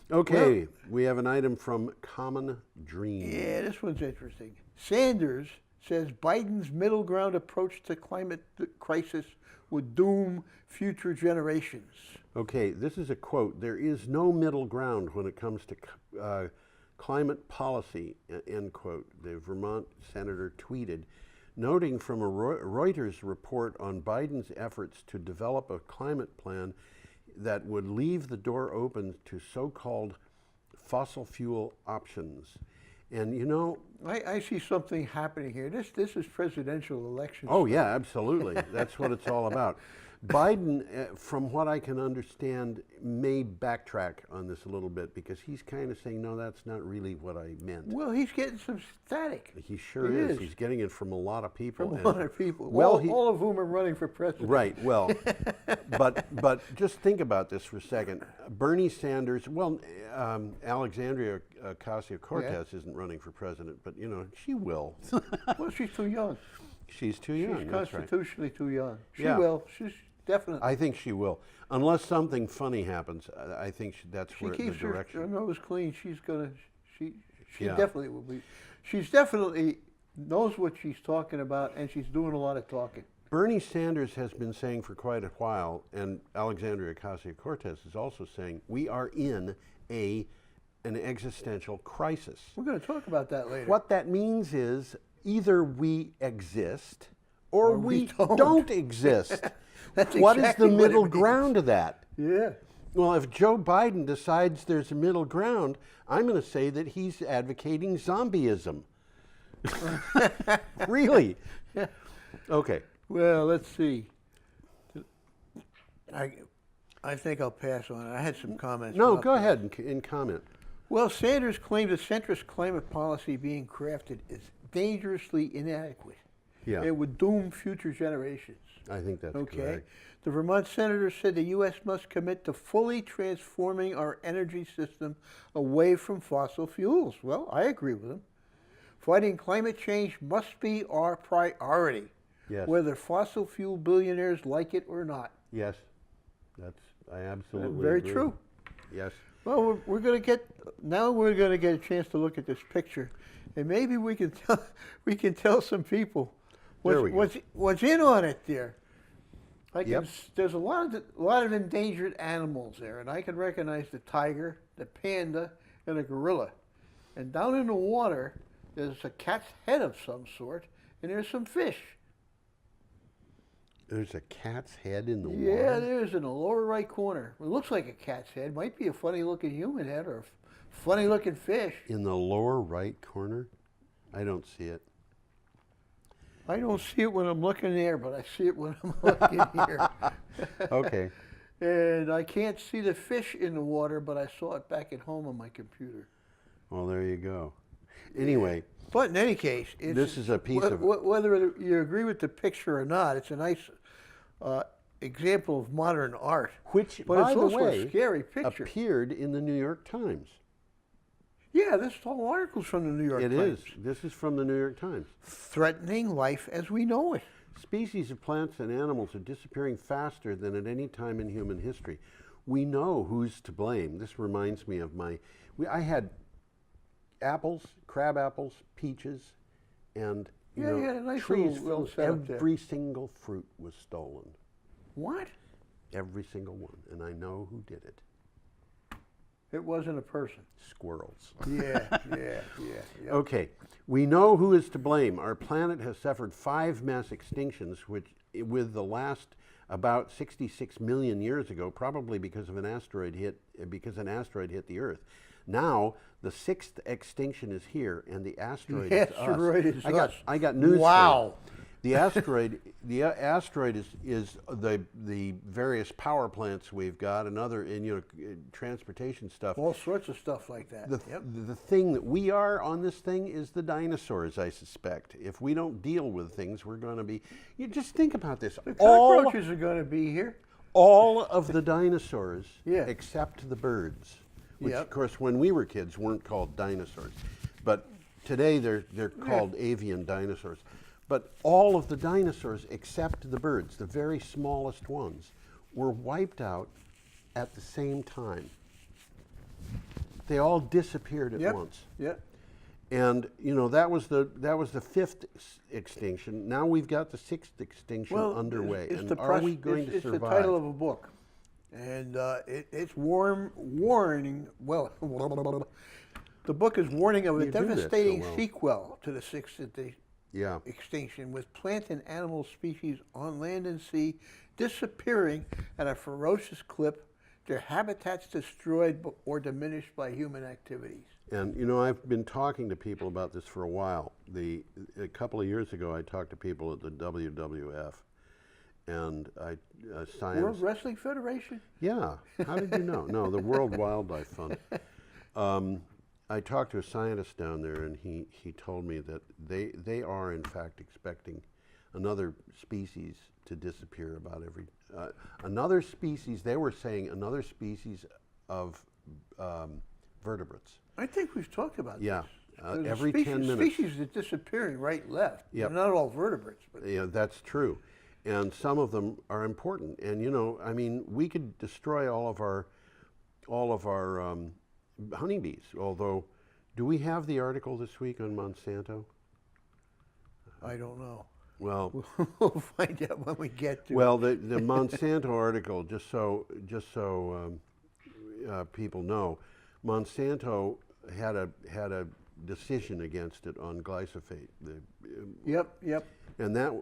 Speaker 1: Okay, we have an item from Common Dream.
Speaker 2: Yeah, this one's interesting. Sanders says Biden's middle ground approach to climate crisis would doom future generations.
Speaker 1: Okay, this is a quote. There is no middle ground when it comes to climate policy, end quote. The Vermont senator tweeted, noting from a Reuters report on Biden's efforts to develop a climate plan that would leave the door open to so-called fossil fuel options. And you know,
Speaker 2: I see something happening here. This is presidential elections.
Speaker 1: oh yeah, absolutely. That's what it's all about. Biden, from what I can understand, may backtrack on this a little bit because he's kind of saying, no, that's not really what I meant.
Speaker 2: Well, he's getting some static.
Speaker 1: He sure
Speaker 2: He
Speaker 1: is.
Speaker 2: is.
Speaker 1: He's getting it from a lot of people.
Speaker 2: From a lot of people.
Speaker 1: Well,
Speaker 2: all of whom are running for president.
Speaker 1: right. Well, but just think about this for a second. Bernie Sanders. Well, Alexandria Ocasio-Cortez isn't running for president, but you know she will.
Speaker 2: Well, she's too young.
Speaker 1: She's too young.
Speaker 2: She's
Speaker 1: That's right.
Speaker 2: constitutionally too young. She
Speaker 1: Yeah.
Speaker 2: will. She's definitely.
Speaker 1: I think she will, unless something funny happens. I think that's
Speaker 2: She
Speaker 1: where the
Speaker 2: keeps her
Speaker 1: direction.
Speaker 2: nose clean. She's gonna. She
Speaker 1: Yeah.
Speaker 2: definitely will be. She's definitely knows what she's talking about, and she's doing a lot of talking.
Speaker 1: Bernie Sanders has been saying for quite a while, and Alexandria Ocasio-Cortez is also saying, we are in an existential crisis.
Speaker 2: We're going to talk about that later.
Speaker 1: What that means is either we exist or we
Speaker 2: don't.
Speaker 1: don't exist.
Speaker 2: That's
Speaker 1: What is
Speaker 2: exactly
Speaker 1: the
Speaker 2: what it
Speaker 1: middle
Speaker 2: means.
Speaker 1: ground of that?
Speaker 2: Yeah.
Speaker 1: Well, if Joe Biden decides there's a middle ground, I'm going to say that he's advocating zombieism. Really?
Speaker 2: Yeah.
Speaker 1: Okay.
Speaker 2: Well, let's see. I think I'll pass on it. I had some comments.
Speaker 1: No,
Speaker 2: about
Speaker 1: go
Speaker 2: that.
Speaker 1: ahead and comment.
Speaker 2: Well, Sanders claimed the centrist climate policy being crafted is dangerously inadequate.
Speaker 1: Yeah,
Speaker 2: It would doom future generations.
Speaker 1: I think that's
Speaker 2: Okay.
Speaker 1: correct.
Speaker 2: The Vermont senator said the U.S. must commit to fully transforming our energy system away from fossil fuels. Well, I agree with him. Fighting climate change must be our priority,
Speaker 1: Yes.
Speaker 2: whether fossil fuel billionaires like it or not.
Speaker 1: Yes. I absolutely
Speaker 2: Very
Speaker 1: agree.
Speaker 2: true.
Speaker 1: Yes.
Speaker 2: Well, we're going to get a chance to look at this picture, and maybe we can tell some people
Speaker 1: There we go.
Speaker 2: what's in on it there.
Speaker 1: Yep.
Speaker 2: There's a lot of endangered animals there, and I can recognize the tiger, the panda, and a gorilla. And down in the water, there's a cat's head of some sort, and there's some fish.
Speaker 1: There's a cat's head in the
Speaker 2: Yeah,
Speaker 1: water.
Speaker 2: there's in the lower right corner. It looks like a cat's head. Might be a funny-looking human head or a funny-looking fish.
Speaker 1: In the lower right corner? I don't see it.
Speaker 2: I don't see it when I'm looking there, but I see it when I'm looking here.
Speaker 1: Okay.
Speaker 2: And I can't see the fish in the water, but I saw it back at home on my computer.
Speaker 1: Well, there you go. Anyway,
Speaker 2: But in any case,
Speaker 1: this is a piece of...
Speaker 2: whether you agree with the picture or not, it's a nice example of modern art.
Speaker 1: Which,
Speaker 2: But
Speaker 1: by
Speaker 2: it's
Speaker 1: the
Speaker 2: also
Speaker 1: way,
Speaker 2: a scary picture.
Speaker 1: appeared in the New York Times.
Speaker 2: Yeah, this whole article's from the New York
Speaker 1: It
Speaker 2: Times.
Speaker 1: is. This is from the New York Times.
Speaker 2: Threatening life as we know it.
Speaker 1: Species of plants and animals are disappearing faster than at any time in human history. We know who's to blame. This reminds me of I had apples, crab apples, peaches, and
Speaker 2: You had a nice
Speaker 1: trees
Speaker 2: little
Speaker 1: filled.
Speaker 2: setup there.
Speaker 1: Every single fruit was stolen.
Speaker 2: What?
Speaker 1: Every single one. And I know who did it.
Speaker 2: It wasn't a person.
Speaker 1: Squirrels.
Speaker 2: Yeah.
Speaker 1: Okay, we know who is to blame. Our planet has suffered 5 mass extinctions, which, with the last about 66 million years ago, probably because an asteroid hit the Earth. Now, the 6th extinction is here, and the asteroid is us. I got news
Speaker 2: Wow.
Speaker 1: for you. The asteroid is the various power plants we've got, and other transportation stuff.
Speaker 2: All sorts of stuff like that.
Speaker 1: The thing that we are on this thing is the dinosaurs, I suspect. If we don't deal with things, we're going to be. You just think about this.
Speaker 2: The cockroaches are going to be here.
Speaker 1: All of the dinosaurs,
Speaker 2: Yeah.
Speaker 1: except the birds, which,
Speaker 2: Yep.
Speaker 1: of course, when we were kids, weren't called dinosaurs, but today they're called avian dinosaurs. But all of the dinosaurs, except the birds, the very smallest ones, were wiped out at the same time. They all disappeared at once.
Speaker 2: Yep.
Speaker 1: And that was the 5th extinction. Now we've got the 6th extinction underway.
Speaker 2: It's
Speaker 1: and are we going to survive?
Speaker 2: It's the title of a book, and it's warning. Well, the book is warning of a devastating sequel to the 6th extinction, with plant and animal species on land and sea disappearing at a ferocious clip, their habitats destroyed or diminished by human activities.
Speaker 1: And I've been talking to people about this for a while. A couple of years ago, I talked to people at the WWF, and science.
Speaker 2: World Wrestling Federation?
Speaker 1: Yeah. How did you know? No, the World Wildlife Fund. I talked to a scientist down there, and he told me that they are in fact expecting another species to disappear about every another species. They were saying another species of vertebrates.
Speaker 2: I think we've talked about this.
Speaker 1: Every 10 minutes.
Speaker 2: Species that disappearing right, left.
Speaker 1: Yep.
Speaker 2: They're not all vertebrates, but
Speaker 1: yeah, that's true, and some of them are important. And we could destroy all of our honeybees. Although, do we have the article this week on Monsanto?
Speaker 2: I don't know.
Speaker 1: Well,
Speaker 2: we'll find out when we get to.
Speaker 1: Well, the Monsanto article, just so people know, Monsanto had a decision against it on glyphosate.
Speaker 2: Yep.
Speaker 1: And that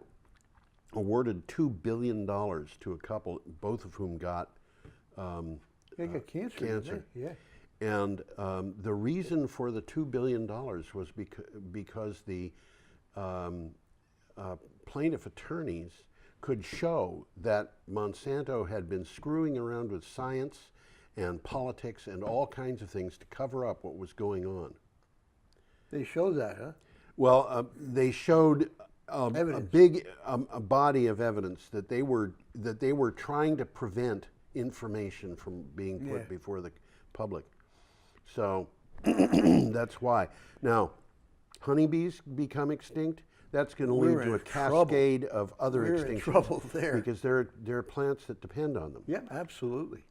Speaker 1: awarded $2 billion to a couple, both of whom got
Speaker 2: they got cancer. Yeah.
Speaker 1: And the reason for the $2 billion was because the plaintiff attorneys could show that Monsanto had been screwing around with science and politics and all kinds of things to cover up what was going on.
Speaker 2: They showed that, huh?
Speaker 1: Well, they showed a big body of evidence that they were trying to prevent information from being put before the public. So that's why. Now, honeybees become extinct. That's going to lead to a cascade of other extinctions.
Speaker 2: We're in trouble there.
Speaker 1: Because there are plants that depend on them.
Speaker 2: Yeah, absolutely.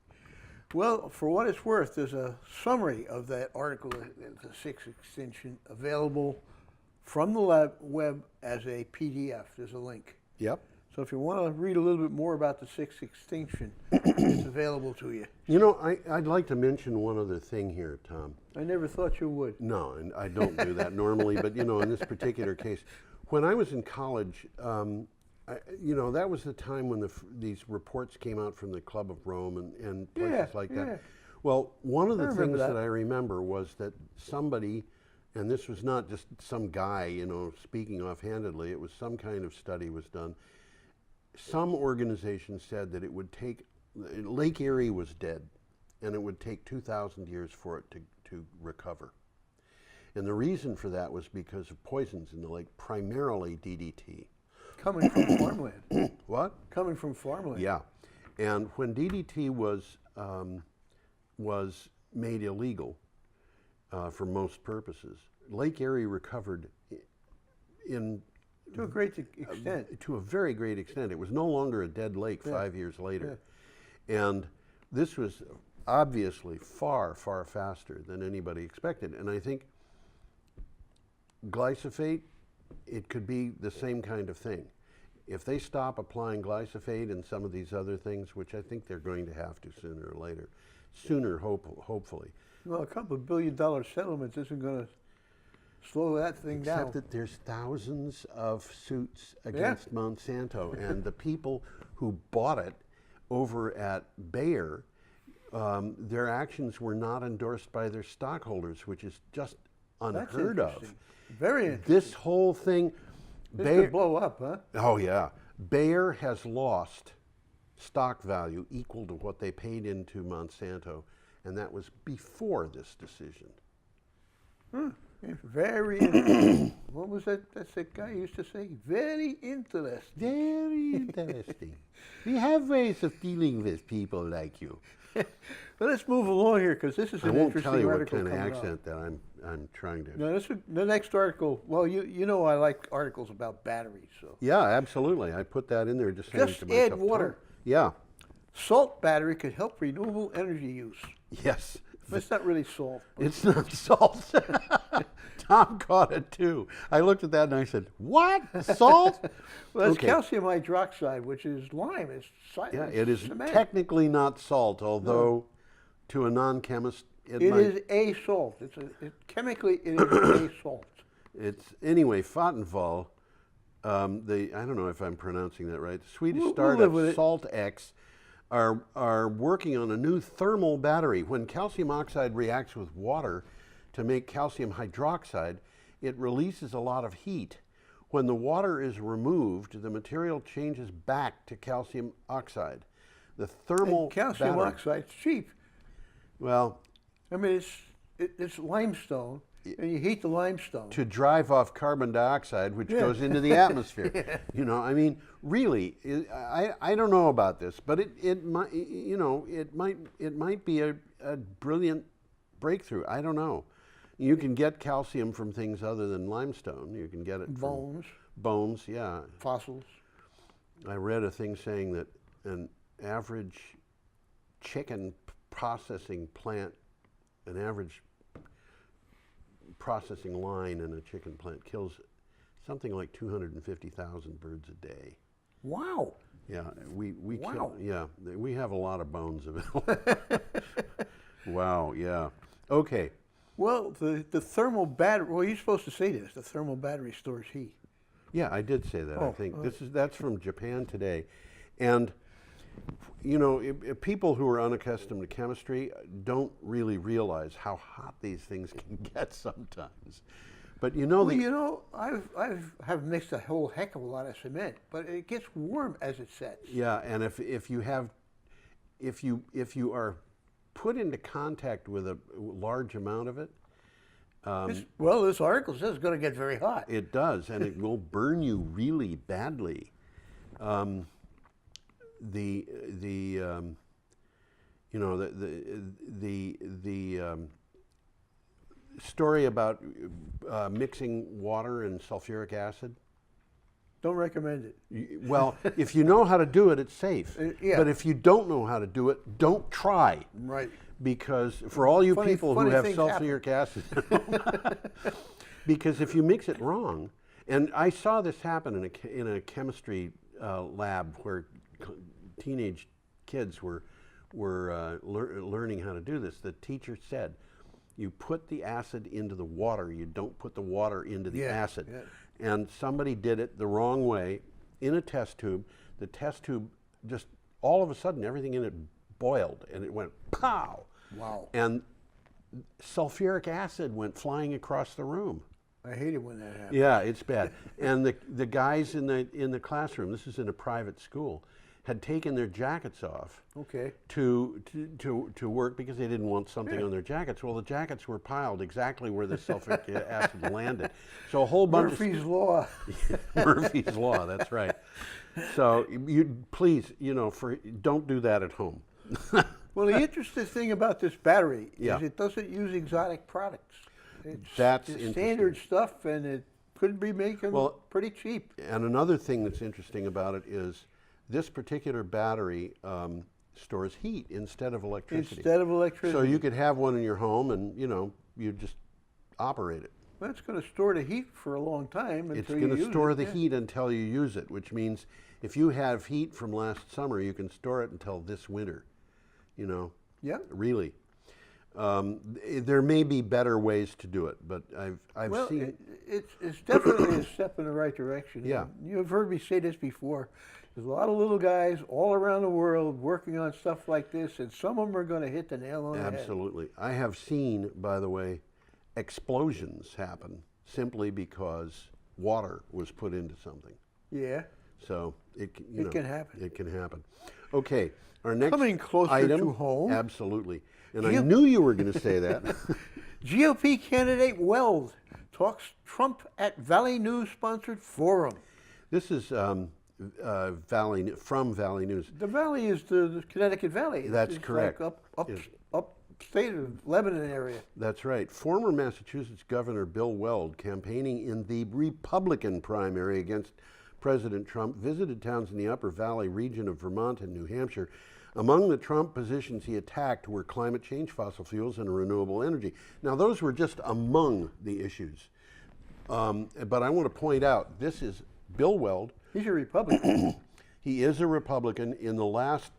Speaker 2: Well, for what it's worth, there's a summary of that article, the 6th extinction, available from the web as a PDF. There's a link.
Speaker 1: Yep.
Speaker 2: So if you want to read a little bit more about the 6th extinction, it's available to you.
Speaker 1: I'd like to mention one other thing here, Tom.
Speaker 2: I never thought you would.
Speaker 1: No, and I don't do that normally, but in this particular case, when I was in college, that was the time when these reports came out from the Club of Rome and places like that. Well, one of the things that I remember was that somebody, and this was not just some guy, speaking offhandedly, it was some kind of study was done. Some organization said that it would take, Lake Erie was dead, and it would take 2,000 years for it to recover. And the reason for that was because of poisons in the lake, primarily DDT.
Speaker 2: Coming from farmland.
Speaker 1: What?
Speaker 2: Coming from farmland.
Speaker 1: Yeah. And when DDT was made illegal, for most purposes. Lake Erie recovered in
Speaker 2: To a great extent.
Speaker 1: to a very great extent. It was no longer a dead lake 5 years later. And this was obviously far, far faster than anybody expected. And I think glyphosate, it could be the same kind of thing. If they stop applying glyphosate and some of these other things, which I think they're going to have to sooner or later, hopefully.
Speaker 2: Well, a couple of $1 billion settlements isn't going to slow that thing down.
Speaker 1: Except that there's thousands of suits against Monsanto, and the people who bought it over at Bayer, their actions were not endorsed by their stockholders, which is just unheard of.
Speaker 2: Very interesting.
Speaker 1: This whole thing,
Speaker 2: This could blow up, huh?
Speaker 1: Oh yeah, Bayer has lost stock value equal to what they paid into Monsanto, and that was before this decision.
Speaker 2: Very interesting. What was that? That's the guy used to say. Very interesting.
Speaker 1: Very interesting. We have ways of dealing with people like you.
Speaker 2: Well, let's move along here because this is
Speaker 1: I
Speaker 2: an
Speaker 1: won't
Speaker 2: interesting
Speaker 1: tell you what
Speaker 2: article
Speaker 1: kind of
Speaker 2: coming
Speaker 1: accent
Speaker 2: up.
Speaker 1: that I'm trying to.
Speaker 2: No, the next article. Well, you know I like articles about batteries, so
Speaker 1: Yeah, absolutely. I put that in there just saying
Speaker 2: just
Speaker 1: to myself.
Speaker 2: add water.
Speaker 1: Yeah.
Speaker 2: Salt battery could help renewable energy use.
Speaker 1: Yes.
Speaker 2: But it's not really salt.
Speaker 1: It's not salt. Tom caught it too. I looked at that and I said, "What? Salt?"
Speaker 2: Well, it's
Speaker 1: Okay.
Speaker 2: calcium hydroxide, which is lime. It's
Speaker 1: Yeah, it is
Speaker 2: cement.
Speaker 1: technically not salt, although to a non-chemist
Speaker 2: It
Speaker 1: might.
Speaker 2: is a salt. Chemically, it is a salt.
Speaker 1: It's anyway. Vattenfall, I don't know if I'm pronouncing that right. The Swedish
Speaker 2: We'll
Speaker 1: startup
Speaker 2: live with it.
Speaker 1: SaltX are working on a new thermal battery. When calcium oxide reacts with water to make calcium hydroxide, it releases a lot of heat. When the water is removed, the material changes back to calcium oxide. The thermal
Speaker 2: And calcium
Speaker 1: battery,
Speaker 2: oxide's cheap.
Speaker 1: well,
Speaker 2: I mean, it's limestone, and you heat the limestone.
Speaker 1: to drive off carbon dioxide, which goes into the atmosphere. You know, I mean, really, I don't know about this, but it might, you know, it might be a brilliant breakthrough. I don't know. You can get calcium from things other than limestone. You can get it from bones, yeah.
Speaker 2: Fossils.
Speaker 1: I read a thing saying that an average chicken processing plant, an average processing line in a chicken plant kills something like 250,000 birds a day.
Speaker 2: Wow.
Speaker 1: Yeah, we
Speaker 2: Wow.
Speaker 1: kill, yeah, we have a lot of bones available. Wow, yeah. Okay.
Speaker 2: Well, the thermal battery. Well, you're supposed to say this. The thermal battery stores heat.
Speaker 1: Yeah, I did say that. I
Speaker 2: Oh,
Speaker 1: think that's from Japan Today, and you know, people who are unaccustomed to chemistry don't really realize how hot these things can get sometimes. But you know,
Speaker 2: Well, you know, I've mixed a whole heck of a lot of cement, but it gets warm as it sets.
Speaker 1: yeah, and if you are put into contact with a large amount of it,
Speaker 2: This article says it's going to get very hot.
Speaker 1: it does, and it will burn you really badly. The story about mixing water and sulfuric acid.
Speaker 2: Don't recommend it.
Speaker 1: Well, if you know how to do it, it's safe.
Speaker 2: Yeah.
Speaker 1: But if you don't know how to do it, don't try.
Speaker 2: Right.
Speaker 1: Because for all you people who
Speaker 2: funny
Speaker 1: have
Speaker 2: things
Speaker 1: sulfuric acid, because if you mix it wrong, and I saw this happen in a chemistry lab where teenage kids were learning how to do this. The teacher said, "You put the acid into the water. You don't put the water into the acid."
Speaker 2: Yeah.
Speaker 1: And somebody did it the wrong way in a test tube. The test tube just all of a sudden everything in it boiled and it went pow.
Speaker 2: Wow.
Speaker 1: And sulfuric acid went flying across the room.
Speaker 2: I hate it when that happens.
Speaker 1: Yeah, it's bad. And the guys in the classroom, this is in a private school, had taken their jackets off
Speaker 2: Okay.
Speaker 1: to work because they didn't want something on their jackets. Well, the jackets were piled exactly where the sulfuric acid landed. So a whole bunch
Speaker 2: Murphy's Law.
Speaker 1: Murphy's Law, that's right. So you please, don't do that at home.
Speaker 2: Well, the interesting thing about this battery
Speaker 1: Yeah.
Speaker 2: is it doesn't use exotic products.
Speaker 1: That's
Speaker 2: It's
Speaker 1: interesting.
Speaker 2: standard stuff, and it could be making
Speaker 1: Well,
Speaker 2: pretty cheap.
Speaker 1: And another thing that's interesting about it is this particular battery stores heat instead of electricity.
Speaker 2: Instead of electricity.
Speaker 1: So you could have one in your home and, you just operate it.
Speaker 2: Well, it's going to store the heat for a long time until
Speaker 1: It's
Speaker 2: you
Speaker 1: going to
Speaker 2: use
Speaker 1: store
Speaker 2: it,
Speaker 1: the
Speaker 2: yeah.
Speaker 1: heat until you use it, which means if you have heat from last summer, you can store it until this winter,
Speaker 2: Yeah.
Speaker 1: really. There may be better ways to do it, but I've
Speaker 2: Well,
Speaker 1: seen...
Speaker 2: it's definitely a step in the right direction.
Speaker 1: Yeah.
Speaker 2: And you've heard me say this before. There's a lot of little guys all around the world working on stuff like this, and some of them are going to hit the nail on the head.
Speaker 1: Absolutely. I have seen, by the way, explosions happen simply because water was put into something.
Speaker 2: Yeah.
Speaker 1: So it
Speaker 2: can happen.
Speaker 1: It can happen. Okay, our next
Speaker 2: Coming closer
Speaker 1: item,
Speaker 2: to home.
Speaker 1: Absolutely. And I knew you were going to say that.
Speaker 2: GOP candidate Weld talks Trump at Valley News sponsored forum.
Speaker 1: This is from Valley News.
Speaker 2: The Valley is the Connecticut Valley.
Speaker 1: That's
Speaker 2: It's
Speaker 1: correct.
Speaker 2: Like
Speaker 1: Yes.
Speaker 2: upstate of Lebanon area.
Speaker 1: That's right. Former Massachusetts Governor Bill Weld, campaigning in the Republican primary against President Trump, visited towns in the Upper Valley region of Vermont and New Hampshire. Among the Trump positions he attacked were climate change, fossil fuels, and renewable energy. Now, those were just among the issues. But I want to point out, this is Bill Weld.
Speaker 2: He's a Republican.
Speaker 1: He is a Republican. In the last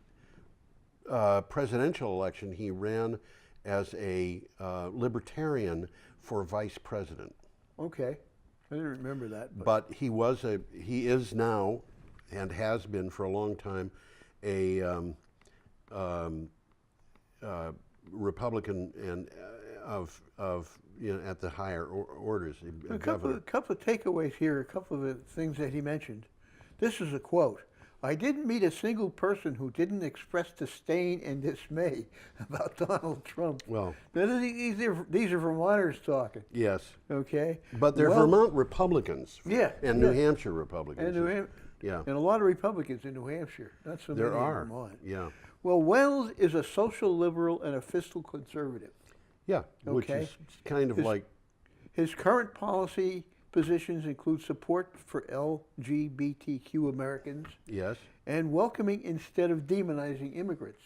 Speaker 1: presidential election, he ran as a libertarian for vice president.
Speaker 2: Okay. I didn't remember that.
Speaker 1: But he is now, and has been for a long time, a Republican and at the higher orders.
Speaker 2: A couple of takeaways here, a couple of the things that he mentioned. This is a quote. I didn't meet a single person who didn't express disdain and dismay about Donald Trump.
Speaker 1: Well,
Speaker 2: now, these are Vermonters talking.
Speaker 1: yes.
Speaker 2: Okay.
Speaker 1: But they're Vermont Republicans.
Speaker 2: Yeah.
Speaker 1: And New Hampshire Republicans.
Speaker 2: And a lot of Republicans in New Hampshire. Not so many
Speaker 1: There are.
Speaker 2: in Vermont.
Speaker 1: Yeah.
Speaker 2: Well, Wells is a social liberal and a fiscal conservative.
Speaker 1: Yeah. Which
Speaker 2: Okay.
Speaker 1: is kind of like...
Speaker 2: His current policy positions include support for LGBTQ Americans
Speaker 1: Yes.
Speaker 2: and welcoming instead of demonizing immigrants.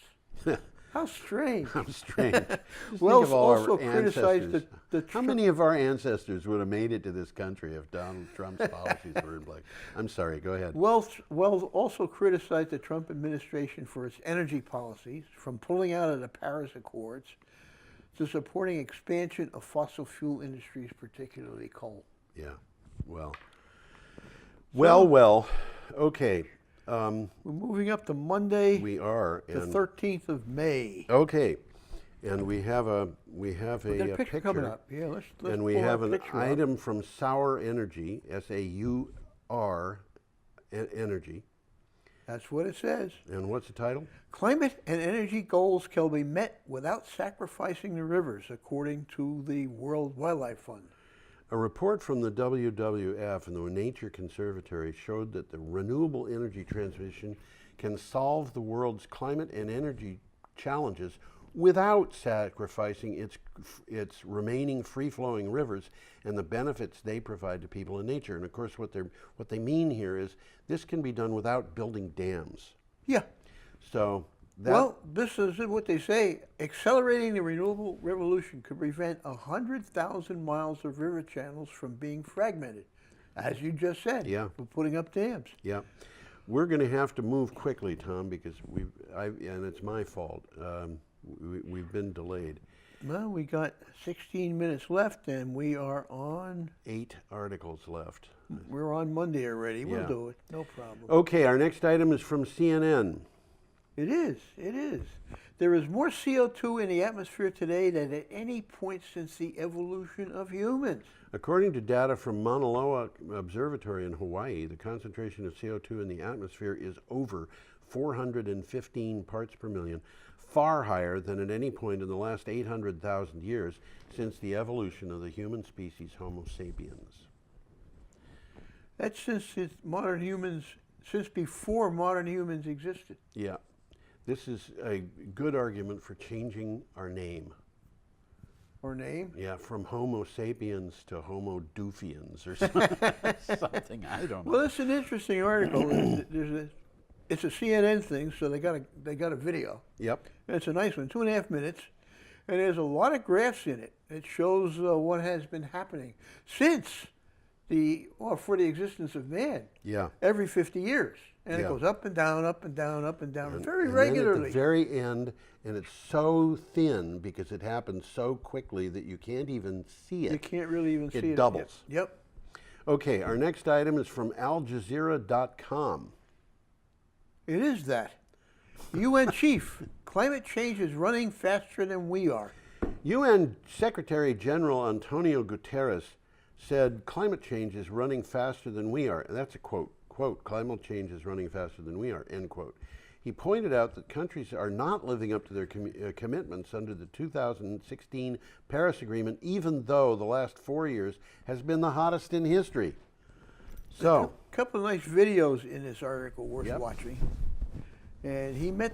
Speaker 2: How strange.
Speaker 1: How strange. Just
Speaker 2: Wells
Speaker 1: think of all
Speaker 2: also
Speaker 1: our
Speaker 2: criticized
Speaker 1: ancestors.
Speaker 2: the
Speaker 1: How many of our ancestors would have made it to this country if Donald Trump's policies were in place? I'm sorry, go ahead.
Speaker 2: Wells also criticized the Trump administration for its energy policies, from pulling out of the Paris Accords to supporting expansion of fossil fuel industries, particularly coal.
Speaker 1: Yeah, well, okay.
Speaker 2: We're moving up to Monday,
Speaker 1: We are.
Speaker 2: the 13th of May.
Speaker 1: Okay, and we have a
Speaker 2: We got a picture coming up. Yeah, let's
Speaker 1: and we
Speaker 2: pull
Speaker 1: have
Speaker 2: our
Speaker 1: an
Speaker 2: picture up.
Speaker 1: item from Sour Energy, S-A-U-R, Energy.
Speaker 2: That's what it says.
Speaker 1: And what's the title?
Speaker 2: Climate and energy goals can be met without sacrificing the rivers, according to the World Wildlife Fund.
Speaker 1: A report from the WWF and the Nature Conservatory showed that the renewable energy transition can solve the world's climate and energy challenges without sacrificing its remaining free-flowing rivers and the benefits they provide to people and nature. And of course, what they mean here is this can be done without building dams.
Speaker 2: Yeah.
Speaker 1: So that,
Speaker 2: Well, this is what they say. Accelerating the renewable revolution could prevent 100,000 miles of river channels from being fragmented, as you just said.
Speaker 1: Yeah.
Speaker 2: We're putting up dams.
Speaker 1: yeah, we're going to have to move quickly, Tom, because and it's my fault. We've been delayed.
Speaker 2: Well, we got 16 minutes left, and we are on.
Speaker 1: 8 articles left.
Speaker 2: We're on Monday already. We'll
Speaker 1: Yeah.
Speaker 2: do it. No problem.
Speaker 1: Okay, our next item is from CNN.
Speaker 2: It is. It is. There is more CO2 in the atmosphere today than at any point since the evolution of humans.
Speaker 1: According to data from Mauna Loa Observatory in Hawaii, the concentration of CO2 in the atmosphere is over 415 parts per million, far higher than at any point in the last 800,000 years since the evolution of the human species Homo sapiens.
Speaker 2: That's since before modern humans existed.
Speaker 1: Yeah. This is a good argument for changing our name.
Speaker 2: Or name?
Speaker 1: Yeah, from Homo sapiens to Homo doofians or something. I don't know.
Speaker 2: Well, it's an interesting article. It's a CNN thing, so they got a video.
Speaker 1: Yep.
Speaker 2: And it's a nice one, 2.5 minutes, and there's a lot of graphs in it. It shows what has been happening since for the existence of man.
Speaker 1: Yeah.
Speaker 2: Every 50 years, and
Speaker 1: Yeah.
Speaker 2: it goes up and down, up and down, up and down, very
Speaker 1: And
Speaker 2: regularly.
Speaker 1: then at the very end, and it's so thin because it happens so quickly that you can't even see it.
Speaker 2: You can't really even see it.
Speaker 1: It doubles.
Speaker 2: Yep.
Speaker 1: Okay, our next item is from AlJazeera.com.
Speaker 2: It is that. UN chief, climate change is running faster than we are.
Speaker 1: UN Secretary General Antonio Guterres said climate change is running faster than we are. And that's a quote. Quote, climate change is running faster than we are, end quote. He pointed out that countries are not living up to their commitments under the 2016 Paris Agreement, even though the last 4 years has been the hottest in history. So,
Speaker 2: A couple of nice videos in this article worth
Speaker 1: Yep.
Speaker 2: watching. And he met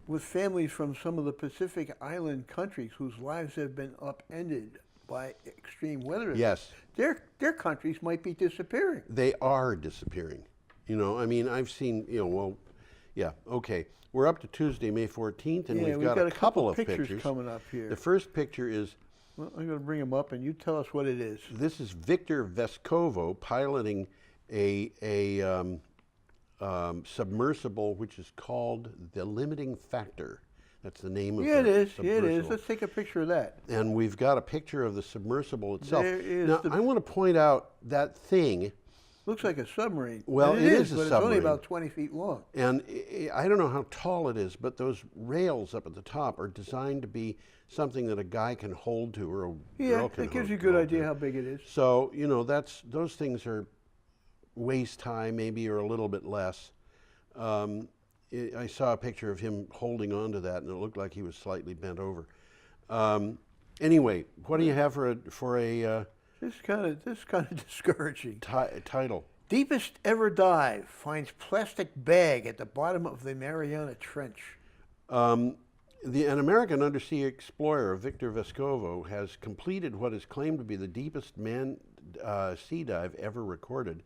Speaker 2: with families from some of the Pacific Island countries whose lives have been upended by extreme weather.
Speaker 1: yes,
Speaker 2: Their countries might be disappearing.
Speaker 1: they are disappearing. You know, I mean, I've seen, well, yeah, okay. We're up to Tuesday, May 14th, and we've got a couple of pictures
Speaker 2: coming up here.
Speaker 1: The first picture is,
Speaker 2: Well, I'm going to bring them up, and you tell us what it is.
Speaker 1: this is Victor Vescovo piloting a submersible, which is called the Limiting Factor. That's the name of
Speaker 2: Yeah, it
Speaker 1: the
Speaker 2: is. Yeah, it
Speaker 1: submersible.
Speaker 2: is. Let's take a picture of that.
Speaker 1: And we've got a picture of the submersible itself.
Speaker 2: There is
Speaker 1: Now,
Speaker 2: the-
Speaker 1: I want to point out that thing,
Speaker 2: Looks like a submarine.
Speaker 1: Well,
Speaker 2: And
Speaker 1: it is a
Speaker 2: but it's
Speaker 1: submarine.
Speaker 2: only about 20 feet long.
Speaker 1: and I don't know how tall it is, but those rails up at the top are designed to be something that a guy can hold to or a
Speaker 2: Yeah,
Speaker 1: girl can
Speaker 2: that gives
Speaker 1: hold-
Speaker 2: you a good
Speaker 1: hold
Speaker 2: idea
Speaker 1: to.
Speaker 2: how big it is.
Speaker 1: So, those things are waist high, maybe, or a little bit less. I saw a picture of him holding on to that, and it looked like he was slightly bent over. Anyway, what do you have for a
Speaker 2: This kind of discouraging.
Speaker 1: title?
Speaker 2: Deepest ever dive finds plastic bag at the bottom of the Mariana Trench.
Speaker 1: An American undersea explorer, Victor Vescovo, has completed what is claimed to be the deepest sea dive ever recorded.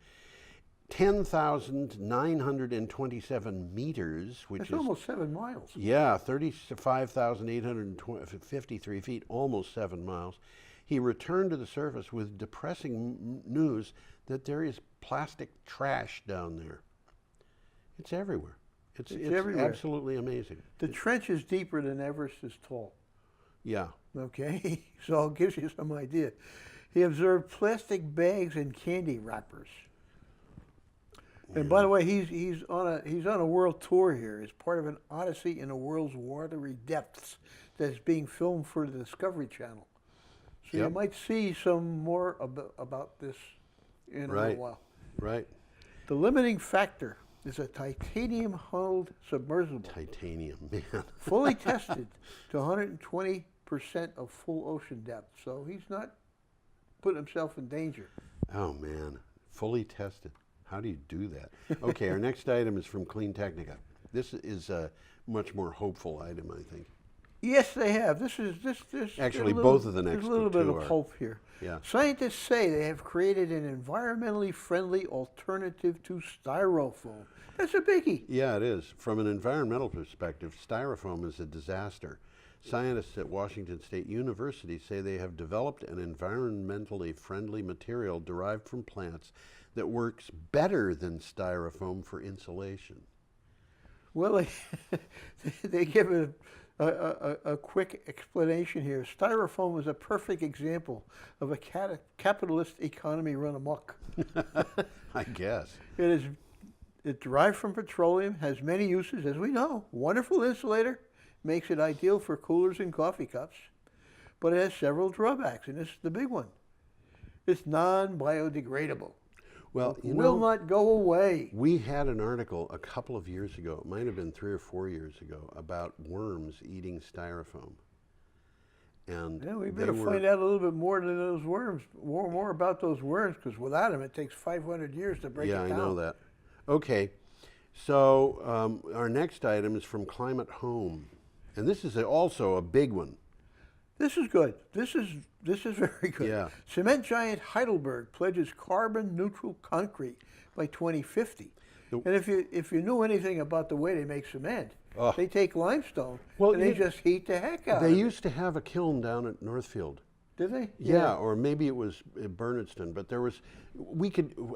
Speaker 1: 10,927 meters, which
Speaker 2: That's
Speaker 1: is
Speaker 2: almost 7 miles.
Speaker 1: 35,853 feet, almost 7 miles. He returned to the surface with depressing news that there is plastic trash down there. It's everywhere. It's
Speaker 2: everywhere.
Speaker 1: absolutely amazing.
Speaker 2: The trench is deeper than Everest is tall.
Speaker 1: Yeah.
Speaker 2: Okay, so it gives you some idea. He observed plastic bags and candy wrappers. And by the way, he's on a world tour here. It's part of an odyssey in the world's watery depths that's being filmed for the Discovery Channel. So you
Speaker 1: Yep.
Speaker 2: might see some more about this in a little while.
Speaker 1: Right.
Speaker 2: The limiting factor is a titanium-hulled submersible,
Speaker 1: Titanium, man.
Speaker 2: fully tested to 120% of full ocean depth. So he's not putting himself in danger.
Speaker 1: Oh, man. Fully tested. How do you do that? Okay, our next item is from Clean Technica. This is a much more hopeful item, I think.
Speaker 2: Yes, they have. This
Speaker 1: Actually, both of the next
Speaker 2: There's a little
Speaker 1: two
Speaker 2: bit
Speaker 1: are.
Speaker 2: of hope here.
Speaker 1: Yeah.
Speaker 2: Scientists say they have created an environmentally friendly alternative to styrofoam. That's a biggie.
Speaker 1: Yeah, it is. From an environmental perspective, styrofoam is a disaster. Scientists at Washington State University say they have developed an environmentally friendly material derived from plants that works better than styrofoam for insulation.
Speaker 2: Well, they give a quick explanation here. Styrofoam is a perfect example of a capitalist economy run amok.
Speaker 1: I guess.
Speaker 2: It's derived from petroleum, has many uses, as we know. Wonderful insulator, makes it ideal for coolers and coffee cups. But it has several drawbacks, and this is the big one. It's non-biodegradable.
Speaker 1: Well,
Speaker 2: It will not go away.
Speaker 1: we had an article a couple of years ago, it might have been 3 or 4 years ago, about worms eating styrofoam. And
Speaker 2: Yeah, we
Speaker 1: they
Speaker 2: better
Speaker 1: were-
Speaker 2: find out a little bit more than those worms, more about those worms, because without them, it takes 500 years to break
Speaker 1: Yeah,
Speaker 2: it
Speaker 1: I
Speaker 2: down.
Speaker 1: know that. Okay, So our next item is from Climate Home, and this is also a big one.
Speaker 2: This is good. This is very good.
Speaker 1: Yeah.
Speaker 2: Cement giant Heidelberg pledges carbon neutral concrete by 2050. And if you knew anything about the way they make cement, they take limestone and they just heat the heck out of it.
Speaker 1: They used to have a kiln down at Northfield.
Speaker 2: Did they?
Speaker 1: Yeah, or maybe it was at Bernardston, but there was,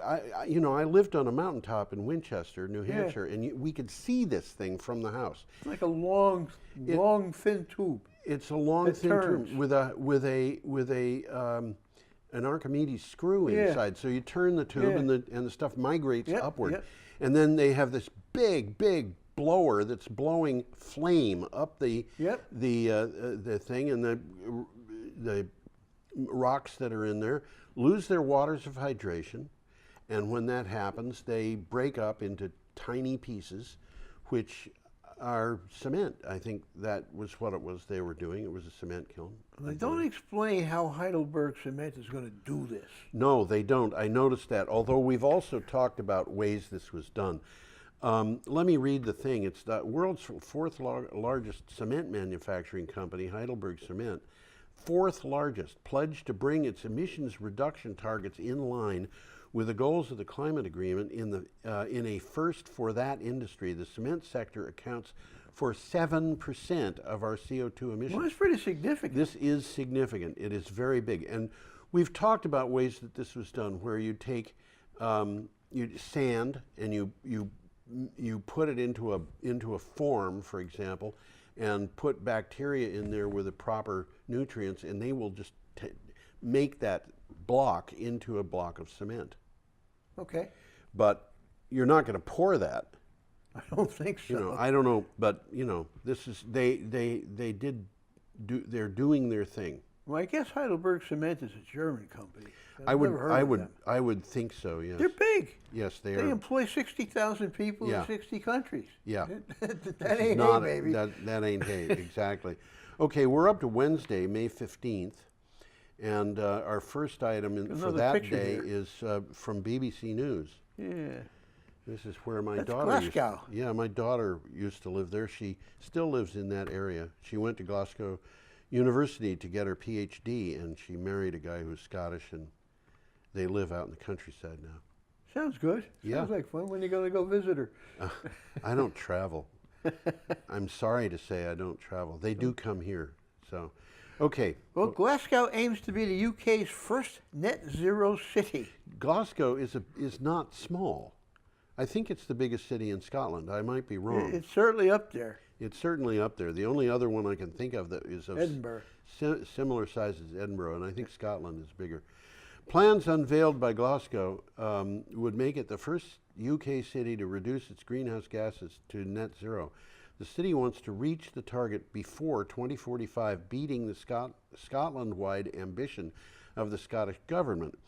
Speaker 1: I lived on a mountaintop in Winchester, New Hampshire, and we could see this thing from the house.
Speaker 2: It's like a long, thin tube.
Speaker 1: It's a long, thin tube with an Archimedes screw inside. So you turn the tube and the stuff migrates upward. Yep. And then they have this big blower that's blowing flame up the thing, and the rocks that are in there lose their waters of hydration, and when that happens, they break up into tiny pieces, which are cement. I think that was what it was they were doing. It was a cement kiln.
Speaker 2: They don't explain how Heidelberg Cement is going to do this.
Speaker 1: No, they don't. I noticed that, although we've also talked about ways this was done. Let me read the thing. It's the world's fourth largest cement manufacturing company, Heidelberg Cement, fourth largest, pledged to bring its emissions reduction targets in line with the goals of the climate agreement. In a first for that industry, the cement sector accounts for 7% of our CO2 emissions.
Speaker 2: Well, that's pretty significant.
Speaker 1: This is significant. It is very big. And we've talked about ways that this was done, where you take sand and you put it into a form, for example, and put bacteria in there with the proper nutrients, and they will just make that block into a block of cement.
Speaker 2: Okay.
Speaker 1: But you're not going to pour that.
Speaker 2: I don't think so.
Speaker 1: I don't know, but this is they're doing their thing.
Speaker 2: Well, I guess Heidelberg Cement is a German company.
Speaker 1: I would think so. Yes.
Speaker 2: They're big.
Speaker 1: Yes, they are.
Speaker 2: They employ 60,000 people in 60 countries.
Speaker 1: Yeah.
Speaker 2: That ain't hay, baby.
Speaker 1: That ain't hay, exactly. Okay, we're up to Wednesday, May 15th, and our first item for that day is from BBC News.
Speaker 2: Yeah.
Speaker 1: This is where my
Speaker 2: That's
Speaker 1: daughter
Speaker 2: Glasgow.
Speaker 1: My daughter used to live there. She still lives in that area. She went to Glasgow University to get her PhD, and she married a guy who's Scottish, and they live out in the countryside now.
Speaker 2: Sounds good. Sounds like fun. When are you going to go visit her?
Speaker 1: I don't travel. I'm sorry to say I don't travel. They do come here. So, okay.
Speaker 2: Well, Glasgow aims to be the UK's first net zero city.
Speaker 1: Glasgow is not small. I think it's the biggest city in Scotland. I might be wrong.
Speaker 2: It's certainly up there.
Speaker 1: It's certainly up there. The only other one I can think of that is of
Speaker 2: Edinburgh.
Speaker 1: Similar size as Edinburgh, and I think Scotland is bigger. Plans unveiled by Glasgow would make it the first UK city to reduce its greenhouse gases to net zero. The city wants to reach the target before 2045, beating the Scotland-wide ambition of the Scottish government.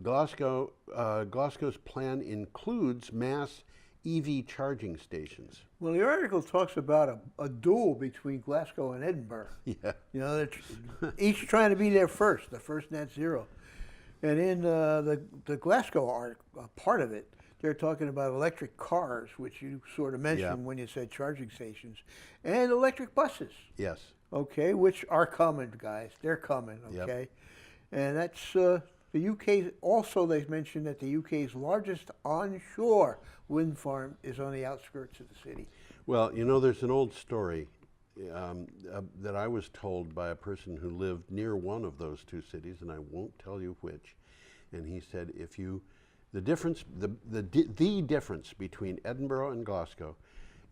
Speaker 1: Glasgow's plan includes mass EV charging stations.
Speaker 2: Well, the article talks about a duel between Glasgow and Edinburgh.
Speaker 1: Yeah.
Speaker 2: They're each trying to be there first, the first net zero. And in the Glasgow part of it, they're talking about electric cars, which you sort of mentioned when you said charging stations, and electric buses.
Speaker 1: Yes.
Speaker 2: Okay, which are coming, guys. They're coming, okay? Yep. And that's the UK. Also, they mentioned that the UK's largest onshore wind farm is on the outskirts of the city.
Speaker 1: Well, there's an old story that I was told by a person who lived near one of those two cities, and I won't tell you which. And he said, the difference between Edinburgh and Glasgow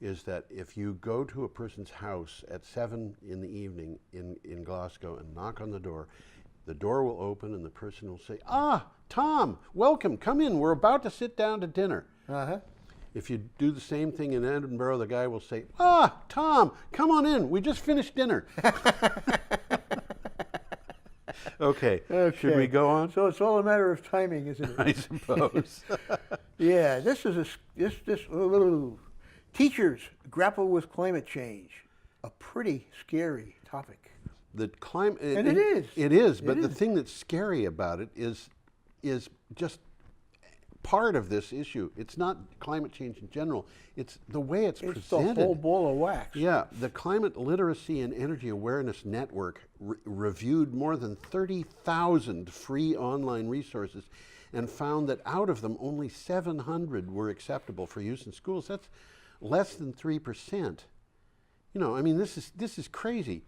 Speaker 1: is that if you go to a person's house at 7 in the evening in Glasgow and knock on the door will open and the person will say, Tom, welcome, come in, we're about to sit down to dinner.
Speaker 2: Uh-huh.
Speaker 1: If you do the same thing in Edinburgh, the guy will say, Tom, come on in, we just finished dinner. Okay, should we go on?
Speaker 2: So it's all a matter of timing, isn't it?
Speaker 1: I suppose.
Speaker 2: Yeah, this is teachers grapple with climate change, a pretty scary topic.
Speaker 1: The climate,
Speaker 2: and it is.
Speaker 1: It is, but the thing that's scary about it is just part of this issue. It's not climate change in general. It's the way it's presented.
Speaker 2: It's the whole ball of wax.
Speaker 1: Yeah, the Climate Literacy and Energy Awareness Network reviewed more than 30,000 free online resources and found that out of them, only 700 were acceptable for use in schools. That's less than 3%. You know, I mean, this is crazy.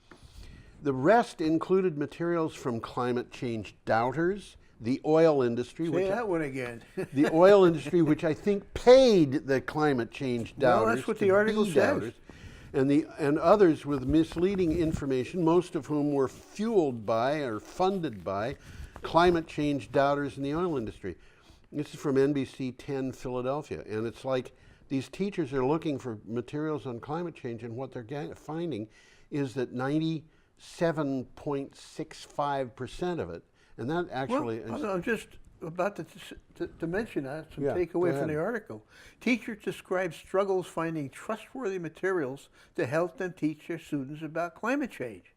Speaker 1: The rest included materials from climate change doubters, the oil industry.
Speaker 2: Say that one again.
Speaker 1: The oil industry, which I think paid the climate change doubters.
Speaker 2: Well, that's what the article says.
Speaker 1: And others with misleading information, most of whom were fueled by or funded by climate change doubters in the oil industry. This is from NBC 10 Philadelphia, and it's like these teachers are looking for materials on climate change, and what they're finding is that 97.65% of it, and that actually is...
Speaker 2: I'm just about to mention that, some
Speaker 1: Yeah,
Speaker 2: takeaway from the article. Teachers describe struggles finding trustworthy materials to help them teach their students about climate change.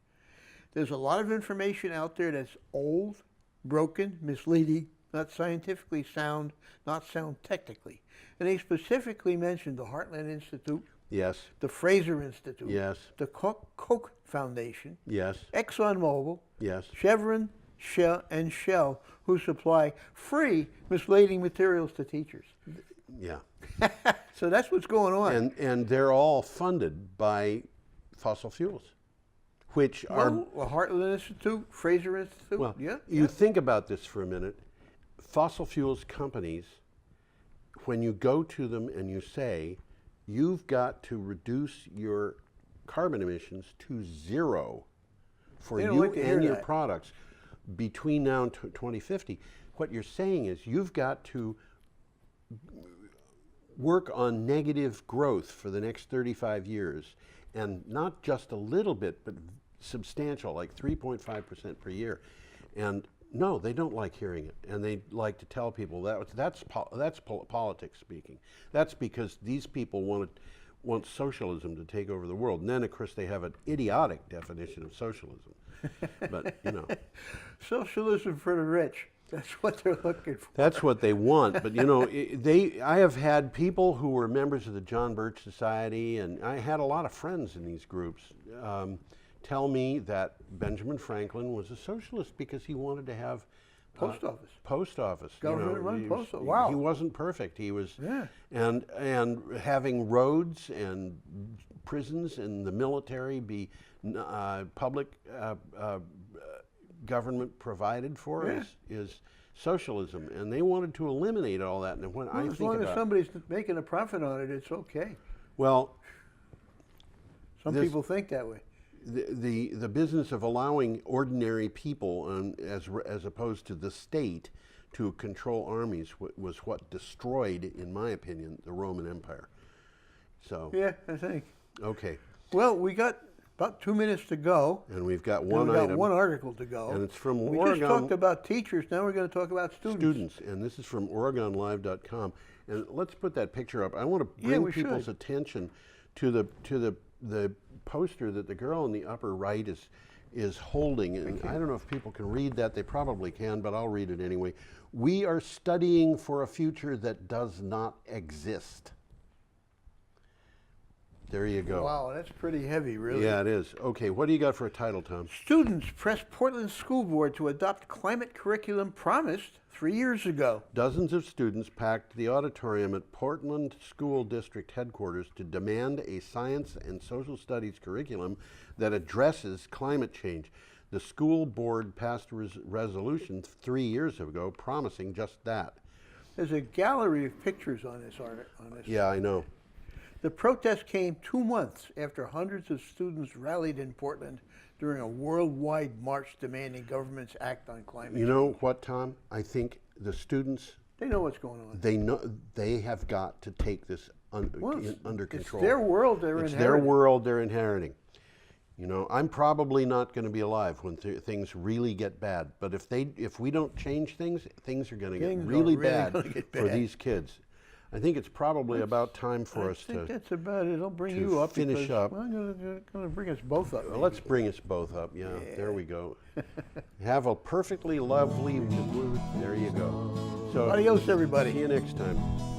Speaker 2: There's a lot of information out there that's old, broken, misleading, not scientifically sound, not sound technically. And they specifically mentioned the Heartland Institute,
Speaker 1: Yes,
Speaker 2: the Fraser Institute,
Speaker 1: yes,
Speaker 2: the Koch Foundation,
Speaker 1: yes,
Speaker 2: ExxonMobil,
Speaker 1: yes.
Speaker 2: Chevron, Shell, who supply free misleading materials to teachers.
Speaker 1: Yeah.
Speaker 2: So that's what's going on.
Speaker 1: And they're all funded by fossil fuels, which are...
Speaker 2: Well, Heartland Institute, Fraser Institute,
Speaker 1: Well,
Speaker 2: yeah.
Speaker 1: you think about this for a minute. Fossil fuels companies, when you go to them and you say, you've got to reduce your carbon emissions to zero for you and your products between now and 2050, what you're saying is you've got to work on negative growth for the next 35 years, and not just a little bit, but substantial, like 3.5% per year. And no, they don't like hearing it, and they like to tell people that's politics speaking. That's because these people want socialism to take over the world. And then, of course, they have an idiotic definition of socialism. But, you know.
Speaker 2: Socialism for the rich. That's what they're looking for.
Speaker 1: That's what they want. But, you know, I have had people who were members of the John Birch Society, and I had a lot of friends in these groups, tell me that Benjamin Franklin was a socialist because he wanted to have
Speaker 2: Post office.
Speaker 1: Post office.
Speaker 2: Government-run post office. Wow.
Speaker 1: He wasn't perfect. He was,
Speaker 2: Yeah.
Speaker 1: and having roads and prisons and the military be public government provided for is socialism, and they wanted to eliminate all that. And when I think
Speaker 2: as long as somebody's making a profit on it, it's okay.
Speaker 1: Well,
Speaker 2: some people think that way.
Speaker 1: The business of allowing ordinary people, as opposed to the state, to control armies was what destroyed, in my opinion, the Roman Empire. So
Speaker 2: yeah, I think.
Speaker 1: Okay.
Speaker 2: Well, we got about 2 minutes to go.
Speaker 1: And we've got one
Speaker 2: item.
Speaker 1: item.
Speaker 2: One article to go.
Speaker 1: And it's from
Speaker 2: we
Speaker 1: Oregon.
Speaker 2: We just talked about teachers. Now we're going to talk about students.
Speaker 1: And this is from OregonLive.com. And let's put that picture up. I want to bring people's attention to the poster that the girl in the upper right is holding. And I don't know if people can read that. They probably can, but I'll read it anyway. We are studying for a future that does not exist. There you go.
Speaker 2: Wow, that's pretty heavy, really.
Speaker 1: Yeah, it is. Okay, what do you got for a title, Tom?
Speaker 2: Students press Portland School Board to adopt climate curriculum promised 3 years ago.
Speaker 1: Dozens of students packed the auditorium at Portland School District headquarters to demand a science and social studies curriculum that addresses climate change. The school board passed a resolution 3 years ago promising just that.
Speaker 2: There's a gallery of pictures on this article.
Speaker 1: Yeah, I know.
Speaker 2: The protest came 2 months after hundreds of students rallied in Portland during a worldwide march demanding governments act on climate change.
Speaker 1: You know what, Tom? I think the students...
Speaker 2: They know what's going on.
Speaker 1: They know they have got to take this under control.
Speaker 2: It's their world they're inheriting.
Speaker 1: It's their world they're inheriting. You know, I'm probably not going to be alive when things really get bad. But if we don't change things, things are going to get really bad for these kids. I think it's probably about time for us to...
Speaker 2: I think that's about it. It'll bring you up.
Speaker 1: Finish up.
Speaker 2: I'm going to bring us both up.
Speaker 1: Well, let's bring us both up. Yeah, there we go. Have a perfectly lovely mood. There you go. So
Speaker 2: Adios, everybody.
Speaker 1: see you next time.